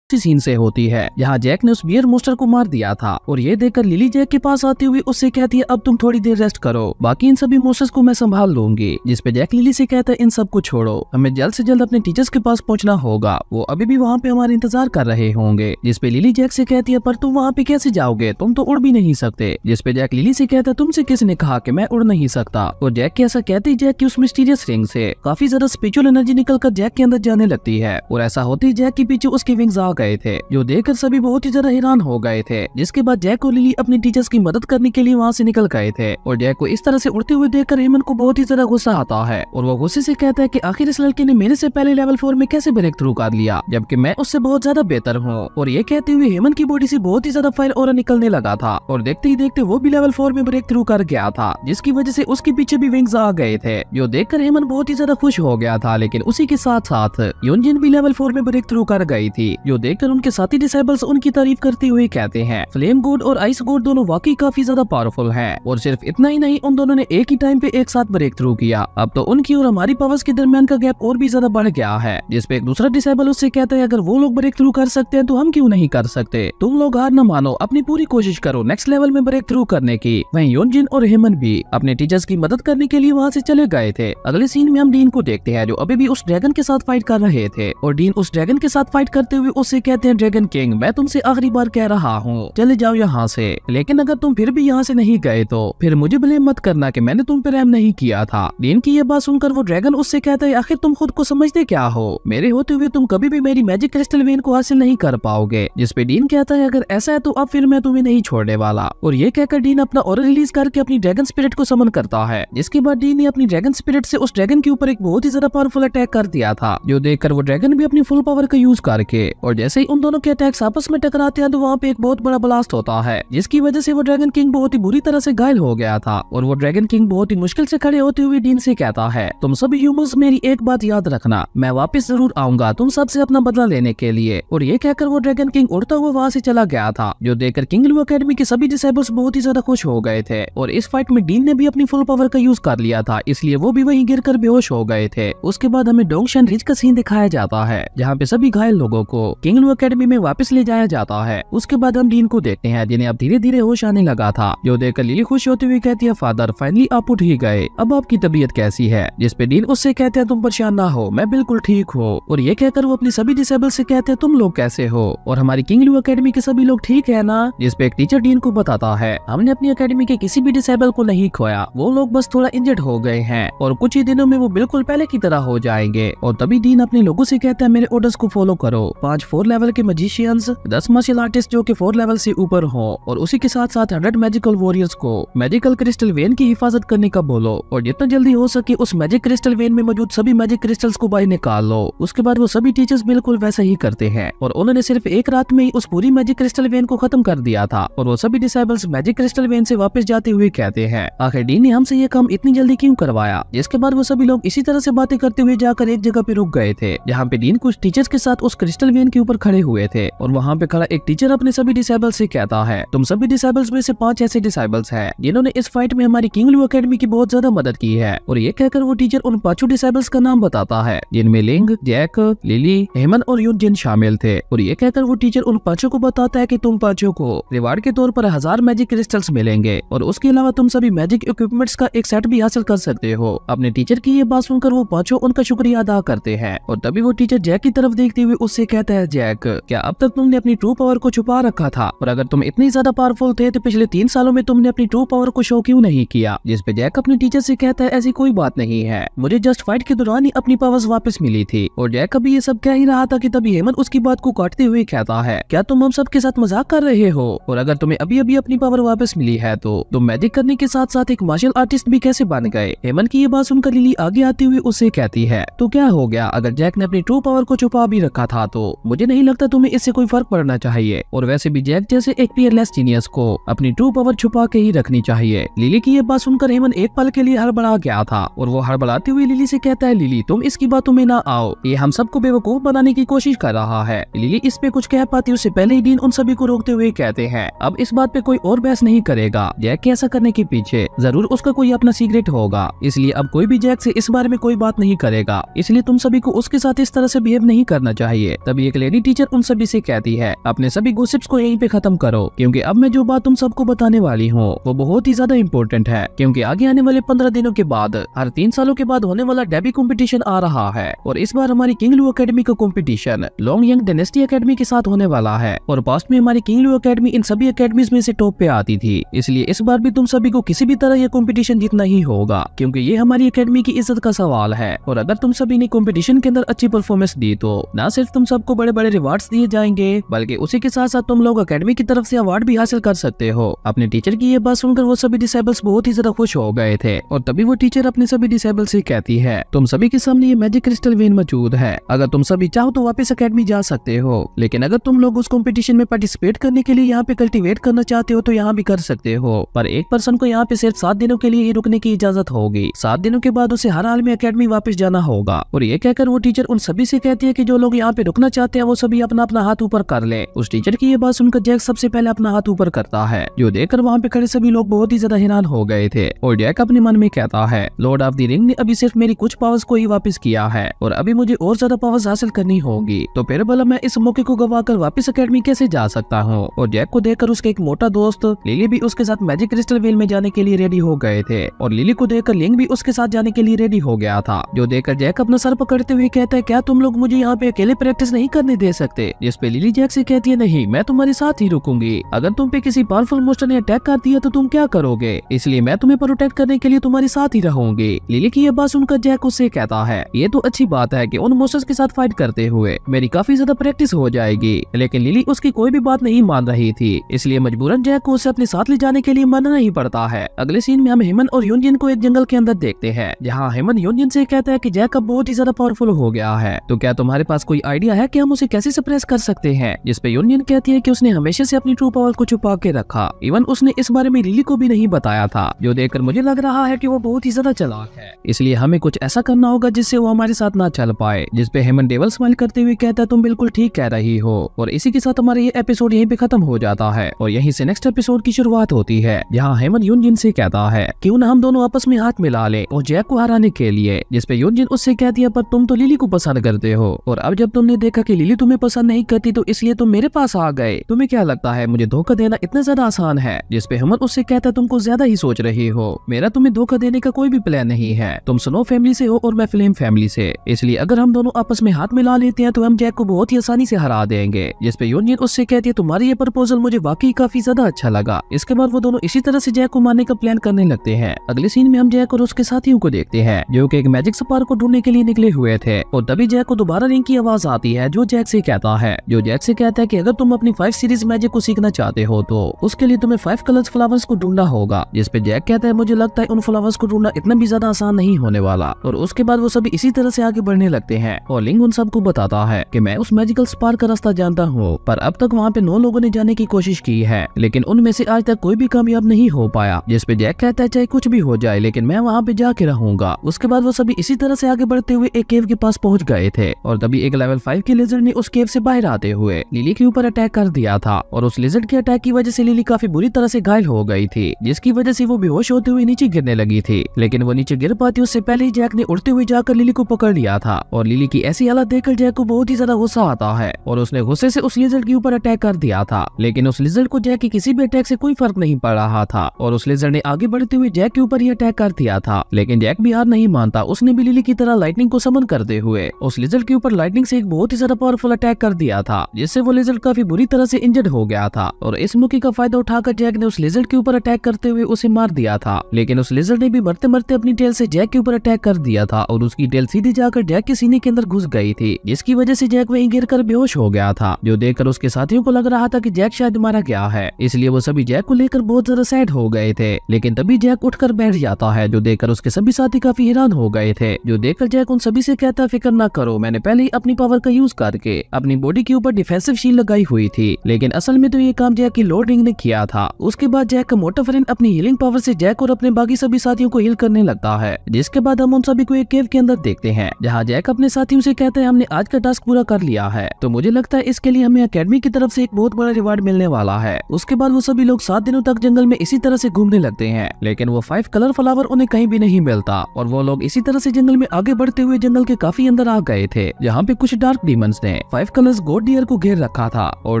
सीन से होती है जहाँ जैक ने उस बियर मोस्टर को मार दिया था और ये देखकर लिली जैक के पास आती हुई उससे कहती है अब तुम थोड़ी देर रेस्ट करो, बाकी इन सभी मोस्टर्स को मैं संभाल लूंगी। जिस पे जैक लिली से कहता है इन सब को छोड़ो, हमें जल्द से जल्द अपने टीचर्स के पास पहुंचना होगा, वो अभी भी वहाँ पे हमारा इंतजार कर रहे होंगे। जिस पे लिली जैक से कहती है पर तुम वहाँ पे कैसे जाओगे, तुम तो उड़ भी नहीं सकते। जिस पे जैक लिली से कहता है तुमसे किसने कहा कि मैं उड़ नहीं सकता। और जैक के ऐसा कहते ही जैक की उस मिस्टीरियस रिंग से काफी ज्यादा स्पिरिचुअल एनर्जी निकलकर जैक के अंदर जाने लगती है और ऐसा होते ही जैक के पीछे उसके विंग्स आ गए थे जो देखकर सभी बहुत ही ज्यादा हैरान हो गए थे। जिसके बाद जैक और लिली अपनी टीचर्स की मदद करने के लिए वहाँ से निकल गए थे और जैक को इस तरह से उड़ते हुए देखकर हेमन को बहुत ही ज्यादा गुस्सा आता है और वो गुस्से से कहता है कि आखिर इस लड़के ने मेरे से पहले लेवल 4 में कैसे ब्रेक थ्रू कर लिया जबकि मैं उससे बहुत ज्यादा बेहतर हूँ। और ये कहते हुए हेमन की बॉडी से बहुत ही ज्यादा फायर ऑरा निकलने लगा था और देखते ही देखते वो भी लेवल 4 में ब्रेक थ्रू कर गया था जिसकी वजह से उसके पीछे भी विंग्स आ गए थे जो देखकर हेमन बहुत ही ज्यादा खुश हो गया था। लेकिन उसी के साथ साथ योनजिन भी लेवल 4 में ब्रेक थ्रू कर गई थी जो देखकर उनके साथी डिसेबल्स उनकी तारीफ करते हुए कहते हैं फ्लेम गॉड और आइस गॉड दोनों वाकई काफी ज्यादा पावरफुल हैं। और सिर्फ इतना ही नहीं उन दोनों ने एक ही टाइम पे एक साथ ब्रेक थ्रू किया। अब तो उनकी और हमारी पावर्स के दरमियान का गैप और भी ज्यादा बढ़ गया है। जिस पे एक दूसरा डिसेबल उससे कहता है अगर वो लोग ब्रेक थ्रू कर सकते हैं तो हम क्यों नहीं कर सकते, तुम लोग हार न मानो, अपनी पूरी कोशिश करो नेक्स्ट लेवल में ब्रेक थ्रू करने की। वहीं योनजिन और हेमन भी अपने टीचर्स की मदद करने के लिए वहाँ से चले गए थे। अगले सीन में हम डीन को देखते हैं जो अभी भी उस ड्रैगन के साथ फाइट कर रहे थे और डीन उस ड्रैगन के साथ फाइट करते हुए उससे कहते हैं ड्रैगन किंग मैं तुमसे आखिरी बार कह रहा हूँ चले जाओ यहाँ से, लेकिन अगर तुम फिर भी यहाँ से नहीं गए तो फिर मुझे ब्लेम मत करना कि मैंने तुम पे रहम नहीं किया था। डीन की ये बात सुनकर वो ड्रैगन उससे कहता है आखिर तुम खुद को समझते क्या हो, मेरे होते हुए तुम कभी भी मेरी मैजिक क्रिस्टल वेन को हासिल नहीं कर पाओगे। जिस पे डीन कहता है अगर ऐसा है तो अब फिर मैं तुम्हें नहीं छोड़ने वाला। और ये कहकर डीन अपना ऑरा रिलीज करके अपनी ड्रैगन स्पिरिट को समन करता है जिसके बाद डीन ने अपनी ड्रैगन स्पिरिट से उस ड्रैगन के ऊपर एक बहुत ही ज्यादा पावरफुल अटैक कर दिया था जो देखकर वो ड्रैगन भी अपनी फुल पावर का यूज करके और जैसे ही उन दोनों के अटैक्स आपस में टकराते हैं तो वहाँ पे एक बहुत बड़ा ब्लास्ट होता है जिसकी वजह से वो ड्रैगन किंग बहुत ही बुरी तरह से घायल हो गया था। और वो ड्रैगन किंग बहुत ही मुश्किल से खड़े होते हुए डीन से कहता है तुम सभी ह्यूमंस मेरी एक बात याद रखना, मैं वापस जरूर आऊंगा तुम सबसे अपना बदला लेने के लिए। और ये कहकर वो ड्रैगन किंग उड़ता हुआ वहाँ से चला गया था जो देखकर किंगलू एकेडमी के सभी डिसेबल्स बहुत ही ज्यादा खुश हो गए थे। और इस फाइट में डीन ने भी अपनी फुल पावर का यूज कर लिया था इसलिए वो भी वहीं गिरकर बेहोश हो गए थे। उसके बाद हमें डोंगशन रिज का सीन दिखाया जाता है जहाँ पे सभी घायल लोगों को किंगलू एकेडमी में वापस ले जाया जाता है। उसके बाद हम डीन को देखते हैं जिन्हें अब धीरे धीरे होश आने लगा था जो देखकर लिली खुश होती हुई कहती है फादर फाइनली आप उठ ही गए, अब आपकी तबीयत कैसी है। जिस पे डीन उससे कहते हैं तुम परेशान ना हो मैं बिल्कुल ठीक हूँ। और ये कहकर वो अपनी सभी डिसेबल से कहते हैं तुम लोग कैसे हो और हमारी किंगलू एकेडमी के सभी लोग ठीक है ना। जिस पे एक टीचर डीन को बताता है हमने अपनी एकेडमी के किसी भी डिसेबल को नहीं खोया, वो लोग बस थोड़ा इंजर्ड हो गए हैं और कुछ ही दिनों में वो बिल्कुल पहले की तरह हो जाएंगे। और तभी डीन अपने लोगों से कहता है मेरे ऑर्डर्स को फॉलो करो, 5 4 लेवल के मैजिशियंस, 10 मार्शल आर्टिस्ट जो कि 4 लेवल से ऊपर हो, और उसी के साथ साथ 100 मैजिकल वॉरियर्स को मैजिकल क्रिस्टल वेन की हिफाजत करने का बोलो, और जितना जल्दी हो सके उस मैजिक क्रिस्टल वेन में मौजूद सभी मैजिक क्रिस्टल्स को बाहर निकाल लो। उसके बाद वो सभी टीचर्स बिल्कुल वैसा ही करते हैं, और उन्होंने सिर्फ एक रात में ही उस पूरी मैजिक क्रिस्टल वेन को खत्म कर दिया था, और वो सभी डिसेबल्स मैजिक क्रिस्टल वेन से वापस जाते हुए कहते हैं, आखिर डीन ने हमसे ये काम इतनी जल्दी क्यों करवाया। जिसके बाद वो सभी लोग इसी तरह से बातें करते हुए जाकर एक जगह पे रुक गए थे, जहाँ पे डीन कुछ टीचर्स के साथ उस क्रिस्टल वेन के ऊपर खड़े हुए थे, और वहाँ पे खड़ा एक टीचर अपने सभी डिसेबल्स से कहता है, तुम सभी डिसेबल्स में से 5 ऐसे डिसेबल्स हैं जिन्होंने इस फाइट में हमारी किंग लू एकेडमी की बहुत ज्यादा मदद की है। और ये कहकर वो टीचर उन 5 डिसेबल्स का नाम बताता है, जिनमें लिंग, जैक, लिली, हेमन और यूनजिन शामिल थे। और ये कहकर वो टीचर उन 5 को बताता है कि तुम 5 को रिवार्ड के तौर पर 1000 मैजिक क्रिस्टल्स मिलेंगे, और उसके अलावा तुम सभी मैजिक इक्विपमेंट्स का एक सेट भी हासिल कर सकते हो। अपने टीचर की ये बात सुनकर वो 5 उनका शुक्रिया अदा करते हैं, और तभी वो टीचर जैक की तरफ देखते हुए उससे कहता है, जैक क्या अब तक तुमने अपनी ट्रू पावर को छुपा रखा था, और अगर तुम इतनी ज्यादा पावरफुल थे तो पिछले 3 सालों में तुमने अपनी ट्रू पावर को शो क्यों नहीं किया। जिस पे जैक अपने टीचर से कहता है, ऐसी कोई बात नहीं है, मुझे जस्ट फाइट के दौरान ही अपनी पावर्स वापस मिली थी। और जैक अभी ये सब कह ही रहा था कि तभी हेमन उसकी बात को काटते हुए कहता है, क्या तुम हम सब के साथ मजाक कर रहे हो, और अगर तुम्हें अभी अभी अपनी पावर वापस मिली है तो तुम मैजिक करने के साथ साथ एक मार्शल आर्टिस्ट भी कैसे बन गए। हेमन की ये बात सुनकर लिली आगे आती हुई उससे कहती है, तो क्या हो गया, अगर जैक ने अपनी ट्रू पावर को छुपा भी रखा था तो मुझे नहीं लगता तुम्हें इससे कोई फर्क पड़ना चाहिए, और वैसे भी जैक जैसे एक फियरलेस जीनियस को अपनी ट्रू पावर छुपा के ही रखनी चाहिए। लिली की ये बात सुनकर हेमन एक पल के लिए हड़बड़ा गया था, और वो हड़बड़ाते हुए लिली से कहता है, लिली तुम इसकी बातों में ना आओ, ये हम सबको बेवकूफ बनाने की कोशिश कर रहा है। लिली इस पे कुछ कह पाती उससे पहले ही डीन उन सभी को रोकते हुए कहते हैं, अब इस बात पे कोई और बहस नहीं करेगा, जैक के ऐसा करने के पीछे जरूर उसका कोई अपना सीक्रेट होगा, इसलिए अब कोई भी जैक से इस बारे में कोई बात नहीं करेगा, इसलिए तुम सभी को उसके साथ इस तरह से बिहेव नहीं करना चाहिए। तभी एक लेडी टीचर उन सभी से कहती है, अपने सभी गॉसिप्स को यहीं पे खत्म करो, क्योंकि अब मैं जो बात तुम सबको बताने वाली हूँ वो बहुत ही ज्यादा इम्पोर्टेंट है, क्योंकि आगे आने वाले 15 दिनों के बाद हर 3 सालों के बाद होने वाला डेबी कंपटीशन आ रहा है, और इस बार हमारी किंग लू एकेडमी का competition long young dynasty academy के साथ होने वाला है, और पास्ट में हमारी किंग लू एकेडमी इन सभी एकेडमीज में से टॉप पे आती थी, इसलिए इस बार भी तुम सभी को किसी भी तरह ये कंपटीशन जीतना ही होगा, क्योंकि ये हमारी एकेडमी की इज्जत का सवाल है। और अगर तुम सभी ने कंपटीशन के अंदर अच्छी परफॉर्मेंस दी तो न सिर्फ तुम सबको बड़े बड़े रिवार्ड्स दिए जाएंगे, बल्कि उसी के साथ साथ तुम लोग एकेडमी की तरफ से अवार्ड भी हासिल कर सकते हो। अपने टीचर की ये बात सुनकर वो सभी डिसेबल्स बहुत ही ज्यादा खुश हो गए थे, और तभी वो टीचर अपने सभी डिसेबल से कहती है, तुम सभी के सामने ये मैजिक क्रिस्टल वेन मौजूद है, अगर तुम सभी चाहो तो वापस एकेडमी जा सकते हो, लेकिन अगर तुम लोग उस कंपटीशन में पार्टिसिपेट करने के लिए यहाँ पे कल्टीवेट करना चाहते हो तो यहाँ भी कर सकते हो, पर एक पर्सन को यहाँ पे सिर्फ 7 दिनों के लिए ही रुकने की इजाजत होगी। 7 दिनों के बाद उसे हर हाल में एकेडमी वापस जाना होगा। और ये कहकर वो टीचर उन सभी से कहती है कि जो लोग यहाँ पे रुकना चाहते हैं वो सभी अपना अपना हाथ ऊपर कर ले। उस टीचर की ये बात सुनकर जैक सबसे पहले अपना हाथ ऊपर करता है, जो देखकर वहाँ पे खड़े सभी लोग बहुत ही ज्यादा हैरान हो गए थे। और जैक अपने मन में कहता है, लॉर्ड ऑफ द रिंग ने अभी सिर्फ मेरी कुछ पावर्स को ही वापस किया है, और अभी मुझे और ज्यादा पावर्स हासिल करनी होगी, तो फिर भला मैं इस मौके को गवाकर वापस एकेडमी कैसे जा सकता हूँ। और जैक को देखकर उसके एक मोटा दोस्त लिली भी उसके साथ मैजिक क्रिस्टल वेल में जाने के लिए रेडी हो गए थे, और लिली को देखकर लिंग भी उसके साथ जाने के लिए रेडी हो गया था, जो देखकर जैक अपना सर पकड़ते हुए कहता है, क्या तुम लोग मुझे यहाँ पे अकेले प्रैक्टिस नहीं करने दे सकते। जिस पे लिली जैक से कहती है, नहीं मैं तुम्हारे साथ ही रुकूंगी, अगर तुम पे किसी पावरफुल मोस्टर ने अटैक कर दिया तो तुम क्या करोगे, इसलिए मैं तुम्हें प्रोटेक्ट करने के लिए तुम्हारे साथ ही रहूंगी। लिली की ये बात सुनकर जैक उससे कहता है, ये तो अच्छी बात है कि उन मोस्टर्स के साथ फाइट करते हुए मेरी काफी ज्यादा प्रैक्टिस हो जाएगी, लेकिन लिली उसकी कोई भी बात नहीं मान रही थी, इसलिए मजबूरन जैक को उसे अपने साथ ले जाने के लिए मानना ही पड़ता है। अगले सीन में हम हेमन और यूनजिन को एक जंगल के अंदर देखते हैं, जहाँ हेमन यूनजिन से कहता है कि जैक अब बहुत ही ज्यादा पावरफुल हो गया है, तो क्या तुम्हारे पास कोई आइडिया है कि हम उसे कैसे सप्रेस कर सकते हैं। जिस पे यूनजिन कहती है कि उसने हमेशा से अपनी ट्रू पावर को छुपा के रखा, इवन उसने इस बारे में लिली को भी नहीं बताया था, जो देखकर मुझे लग रहा है कि वो बहुत ही ज्यादा चालाक है, इसलिए हमें कुछ ऐसा करना होगा जिससे वो हमारे साथ ना चल पाए। जिस पे हेमन डेवल स्माइल करते हुए कहता है, तुम बिल्कुल ठीक कह रही हो। और इसी के साथ हमारा ये एपिसोड यहीं पे खत्म हो जाता है, और यहीं से नेक्स्ट एपिसोड की शुरुआत होती है, जहाँ हेमन यूनजिन से कहता है क्यों ना हम दोनों आपस में हाथ मिला ले और जैक को हराने के लिए। जिस पे यूनजिन उससे कहती है, पर तुम तो लिली को पसंद करते हो, और अब जब तुमने देखा कि लिली तुम्हें पसंद नहीं करती तो इसलिए तुम मेरे पास आ गए, तुम्हें क्या लगता है मुझे धोखा देना इतना ज्यादा आसान है। जिस पे हेमन उससे कहता है, तुम कुछ ज्यादा ही सोच रही हो, मेरा तुम्हें धोखा देने का कोई भी प्लान नहीं है, तुम स्नो फैमिली से हो और मैं फ्लेम फैमिली से, इसलिए अगर हम दोनों आपस में हाथ मिला लेते हैं तो हम जैक को बहुत ही आसानी से हरा देंगे। जिस पे यूनजिन उससे कहती है, तुम्हारी ये प्रपोजल मुझे वाकई काफी ज्यादा अच्छा लगा। इसके बाद वो दोनों इसी तरह से जैक को मारने का प्लान करने लगते हैं। अगले सीन में हम जैक और उसके साथियों को देखते हैं, जो कि एक मैजिक स्पार्क को ढूंढने के लिए निकले हुए थे, और तभी जैक को दोबारा रिंग की आवाज आती है, जो जैक से कहता है, जो जैक से कहता है कि अगर तुम अपनी 5 सीरीज मैजिक को सीखना चाहते हो तो उसके लिए तुम्हें 5 कलर्स फ्लावर्स को ढूंढना होगा। जिस पे जैक कहता है, मुझे लगता है उन फ्लावर्स को ढूंढना इतना भी ज्यादा आसान नहीं होने वाला। और उसके बाद वो सभी इसी तरह से आगे बढ़ने लगते हैं और लिंक उन सबको बताता है कि मैं उस मैजिकल स्पार्क का रास्ता जानता हूँ, पर अब तक वहाँ पे 9 लोगों ने जाने की कोशिश की है, लेकिन उनमें से आज तक कोई भी कामयाब नहीं हो पाया। जिस पे जैक कहता है, चाहे कुछ भी हो जाए लेकिन मैं वहाँ पे जाके रहूंगा। उसके बाद वो सभी इसी तरह से आगे बढ़ते हुए एक केव के पास पहुंच गए थे और तभी एक लेवल 5 के लेजर्ड ने उस केव से बाहर आते हुए लिली के ऊपर अटैक कर दिया था और उस लेजर्ड के अटैक की वजह से लिली काफी बुरी तरह से घायल हो गई थी, जिसकी वजह से वो बेहोश होते हुए नीचे गिरने लगी थी। लेकिन वो नीचे गिर पाती उससे पहले ही जैक ने उड़ते हुए जाकर लिली को पकड़ लिया था और लिली की ऐसी हालत देखकर जैक को बहुत ही ज्यादा गुस्सा आता है और उसने गुस्से से उस लेजर्ड के ऊपर अटैक कर दिया था। लेकिन उस लेजर्ड को जैक के किसी भी अटैक से कोई फर्क नहीं पड़ रहा था और उस लेजर्ड ने आगे बढ़ते हुए जैक के ऊपर ही अटैक कर दिया था। लेकिन जैक भी हार नहीं मानता, उसने भी लिली की तरह लाइटनिंग को समन करते हुए उस लेजर्ड के ऊपर लाइटनिंग से एक बहुत ही ज्यादा पावरफुल अटैक कर दिया था, जिससे वो लेजर्ड काफी बुरी तरह से इंजर्ड हो गया था। और इस मौके का फायदा उठाकर जैक ने उस लेजर्ड के ऊपर अटैक करते हुए उसे मार दिया था। लेकिन उस लेजर्ड ने भी मरते मरते अपनी टेल से जैक के ऊपर अटैक कर दिया था और उसकी टेल सीधी जाकर जैक के सीने के अंदर घुस गई थी, जिसकी वजह से जैक वहीं गिरकर बेहोश हो गया था। जो देखकर उसके साथियों को लग रहा था कि जैक शायद मारा गया है, इसलिए वो सभी जैक को लेकर बहुत ज्यादा सैड हो गए थे। लेकिन तभी जैक उठकर बैठ जाता है, जो देखकर उसके सभी साथी काफी हैरान हो गए थे। जो देखकर जैक उन सभी से कहता है, फिक्र ना करो, मैंने पहले ही अपनी पावर का यूज करके अपनी बॉडी के ऊपर डिफेंसिव शील्ड लगाई हुई थी। लेकिन असल में तो ये काम जैक की लॉर्ड रिंग ने किया था। उसके बाद जैक का मोटा फ्रेंड अपनी हीलिंग पावर से जैक और अपने बाकी सभी साथियों को हील करने लगता है। जिसके बाद हम उन सभी को एक केव के अंदर देखते हैं, जहाँ जैक अपने साथियों से कहता है, हमने आज का टास्क पूरा कर लिया है, तो मुझे लगता है इसके लिए हमें एकेडमी की तरफ से एक बहुत बड़ा रिवार्ड मिलने वाला है। उसके बाद वो सभी लोग 7 दिनों तक जंगल में इसी तरह से घूमने लगते हैं, लेकिन वो 5 कलर फ्लावर उन्हें कहीं भी नहीं मिलता और वो लोग इसी तरह से जंगल में आगे बढ़ते हुए जंगल के काफी अंदर आ गए थे, जहाँ पे कुछ डार्क डीमंस ने 5 कलर्स गॉड डियर को घेर रखा था। और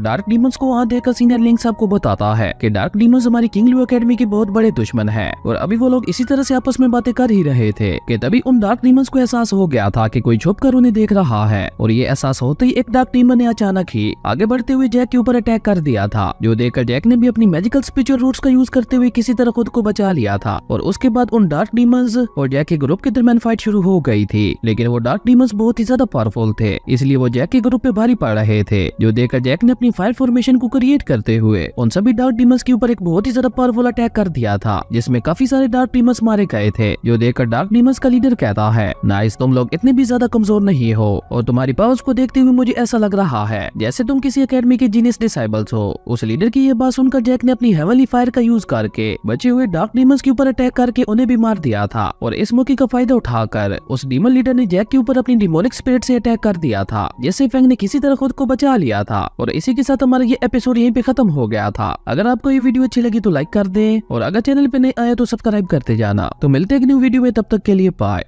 डार्क डीमंस को वहाँ देखकर सीनियर लिंक साहब को बताता है कि डार्क डीमंस हमारी किंग लू एकेडमी के बहुत बड़े दुश्मन है। और अभी वो लोग इसी तरह से आपस में बातें कर ही रहे थे कि तभी उन डार्क डीमंस को एहसास हो गया था कि कोई छुपकर उन्हें देख रहा है। और ये एहसास होते ही एक डार्क डीमन ने अचानक ही आगे बढ़ते हुए जैक के ऊपर अटैक कर दिया था, जो देखकर जैक ने भी अपनी मैजिकल स्पिरिचुअल रूट्स का यूज करते हुए किसी तरह खुद को बचा लिया था। और उसके बाद उन डार्क डीमंस और जैक के ग्रुप के दरमियान फाइट शुरू हो गई थी। लेकिन वो डार्क डीमंस बहुत ही ज्यादा पावरफुल थे, इसलिए वो जैक के ग्रुप पे भारी पड़ रहे थे। जो देखकर जैक ने अपनी फायर फॉर्मेशन को क्रिएट करते हुए उन सभी डार्क डीमंस के ऊपर एक बहुत ही ज्यादा पावरफुल अटैक कर दिया था, जिसमें काफी सारे डार्क डीमंस मारे गए थे। जो देखकर डार्क डीमंस का लीडर कहता है, नाइस, तुम लोग इतने भी ज्यादा कमजोर नहीं हो और तुम्हारी पावर्स को देखते हुए मुझे ऐसा लग रहा है जैसे तुम किसी एकेडमी के जीनियस डिसाइबल्स हो। उस लीडर की ये बात सुनकर जैक ने अपनी हेवनली फायर का यूज करके बचे हुए डार्क डीमंस के ऊपर अटैक करके उन्हें भी मार दिया था। और इस मौके का फायदा उठाकर उस डीमन लीडर ने जैक के ऊपर अपनी डिमोनिक स्पिरिट से अटैक कर दिया था, जिससे फेंग ने किसी तरह खुद को बचा लिया था। और इसी के साथ हमारा ये एपिसोड यहीं पे खत्म हो गया था। अगर आपको ये वीडियो अच्छी लगी तो लाइक कर दें और अगर चैनल पे नए आए तो सब्सक्राइब करते जाना। तो मिलते हैं एक न्यू वीडियो में, तब तक के लिए बाय।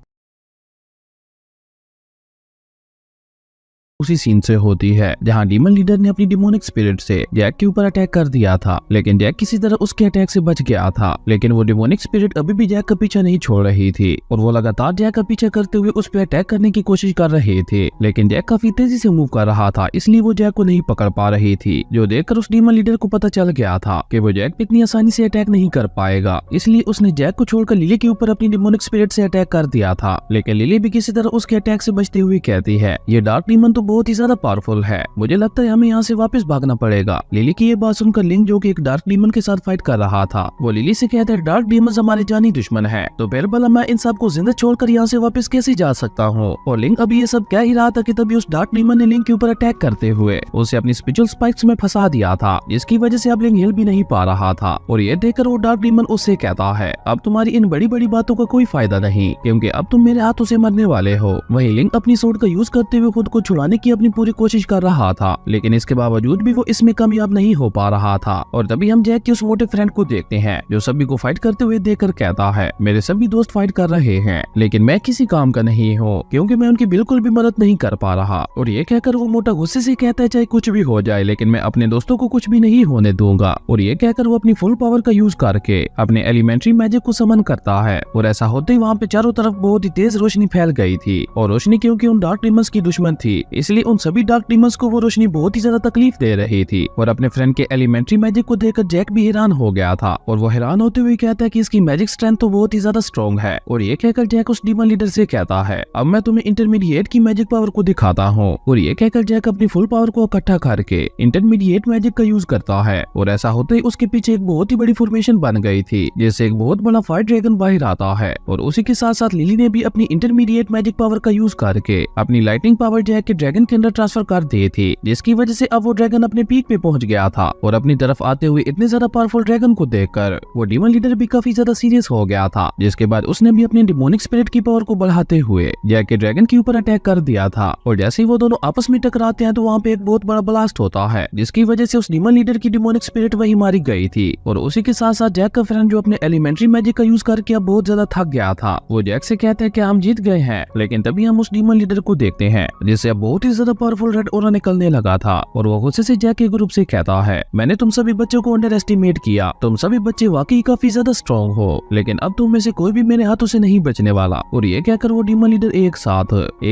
उसी सीन से होती है जहां डीमन लीडर ने अपनी डिमोनिक स्पिरिट से जैक के ऊपर अटैक कर दिया था, लेकिन जैक किसी तरह उसके अटैक से बच गया था। लेकिन वो डिमोनिक स्पिरिट अभी भी जैक का पीछा नहीं छोड़ रही थी और वो लगातार जैक का पीछा करते हुए उस पर अटैक करने की कोशिश कर रहे थे। लेकिन जैक काफी तेजी से मूव कर रहा था, इसलिए वो जैक को नहीं पकड़ पा रही थी। जो देखकर उस डीमन लीडर को पता चल गया था कि वो जैक पे इतनी आसानी से अटैक नहीं कर पाएगा, इसलिए उसने जैक को छोड़कर लिली के ऊपर अपनी डिमोनिक स्पिरिट से अटैक कर दिया था। लेकिन लिली भी किसी तरह उसके अटैक से बचते हुए कहती है, ये डार्क डीमन तो बहुत ही ज्यादा पावरफुल है, मुझे लगता है हमें यहाँ से वापस भागना पड़ेगा। लिली की ये बात सुनकर लिंक, जो कि एक डार्क डीमन के साथ फाइट कर रहा था, वो लिली से कहता है, डार्क डीमन हमारे जानी दुश्मन है, तो फिर भला मैं इन सबको जिंदा छोड़कर यहाँ से वापस कैसे जा सकता हूँ। और लिंक अभी ये सब कह ही रहा था कि तभी उस डार्क डीमन ने लिंक के ऊपर अटैक करते हुए उसे अपनी स्पिरिचुअल स्पाइक्स में फंसा दिया था, जिसकी वजह से अब लिंक हिल भी नहीं पा रहा था। और ये देखकर वो डार्क डीमन उससे कहता है, अब तुम्हारी इन बड़ी बड़ी बातों का कोई फायदा नहीं, क्योंकि अब तुम मेरे हाथों से मरने वाले हो। वहीं लिंक अपनी सोर्ड का यूज करते हुए खुद को छुड़ाने की अपनी पूरी कोशिश कर रहा था, लेकिन इसके बावजूद भी वो इसमें कामयाब नहीं हो पा रहा था। और तभी हम जैक के उस मोटे फ्रेंड को देखते हैं, जो सभी को फाइट करते हुए देखकर कहता है, मेरे सभी दोस्त फाइट कर रहे हैं, लेकिन मैं किसी काम का नहीं हूँ, क्योंकि मैं उनकी बिल्कुल भी मदद नहीं कर पा रहा। और ये कहकर वो मोटा गुस्से से कहता है, चाहे कुछ भी हो जाए, लेकिन मैं अपने दोस्तों को कुछ भी नहीं होने दूंगा। और ये कहकर वो अपनी फुल पावर का यूज करके अपने एलिमेंट्री मैजिक को समन करता है। और ऐसा होते ही वहाँ पे चारों तरफ बहुत ही तेज रोशनी फैल गई थी, और रोशनी क्योंकि उन डार्क डीमंस की दुश्मन थी, इसलिए उन सभी डार्क डीमंस को वो रोशनी बहुत ही ज्यादा तकलीफ दे रही थी। और अपने फ्रेंड के एलिमेंट्री मैजिक को देखकर जैक भी हैरान हो गया था और वो हैरान होते हुए कहता है कि इसकी मैजिक स्ट्रेंथ तो बहुत ही ज्यादा स्ट्रॉन्ग है। और ये कहकर जैक उस डीमन लीडर से कहता है, अब मैं तुम्हें इंटरमीडिएट की मैजिक पावर को दिखाता हूँ। और ये कहकर जैक अपनी फुल पावर को इकट्ठा करके इंटरमीडिएट मैजिक का यूज करता है। और ऐसा होते ही उसके पीछे एक बहुत ही बड़ी फॉर्मेशन बन गई थी, जिससे एक बहुत बड़ा फायर ड्रैगन बाहर आता है। और उसी के साथ साथ लिली ने भी अपनी इंटरमीडिएट मैजिक पावर का यूज करके अपनी लाइटिंग पावर जैक के ड्रैगन के अंदर ट्रांसफर कर दी थी, जिसकी वजह से अब वो ड्रैगन अपने पीक पे पहुंच गया था। और अपनी तरफ आते हुए इतने ज्यादा पावरफुल ड्रैगन को देखकर वो डीमन लीडर भी काफी ज्यादा सीरियस हो गया था, जिसके बाद उसने भी अपनी डिमोनिक स्पिरिट की पावर को बढ़ाते हुए जैक के ड्रैगन के ऊपर अटैक कर दिया था। और जैसे ही वो दोनों आपस में टकराते हैं तो वहाँ पे एक बहुत बड़ा ब्लास्ट होता है, जिसकी वजह से उस डीमन लीडर की डिमोनिक स्पिरिट वही मारी गई थी। और उसी के साथ साथ जैक का फ्रेंड जो अपने एलिमेंट्री मैजिक का यूज करके अब बहुत ज्यादा थक गया था, वो जैक से कहते हैं कि हम जीत गए हैं। लेकिन तभी हम उस डीमन लीडर को देखते हैं जिससे अब बहुत ही ज्यादा पावरफुल रेड ऑरा निकलने लगा था। और वो गुस्से से जैक के ग्रुप से कहता है, मैंने तुम सभी बच्चों को अंडर एस्टिमेट किया, तुम सभी बच्चे वाकई काफी ज्यादा स्ट्रॉन्ग हो, लेकिन अब तुम में से कोई भी मेरे हाथों से नहीं बचने वाला। और ये कहकर वो डीमन लीडर एक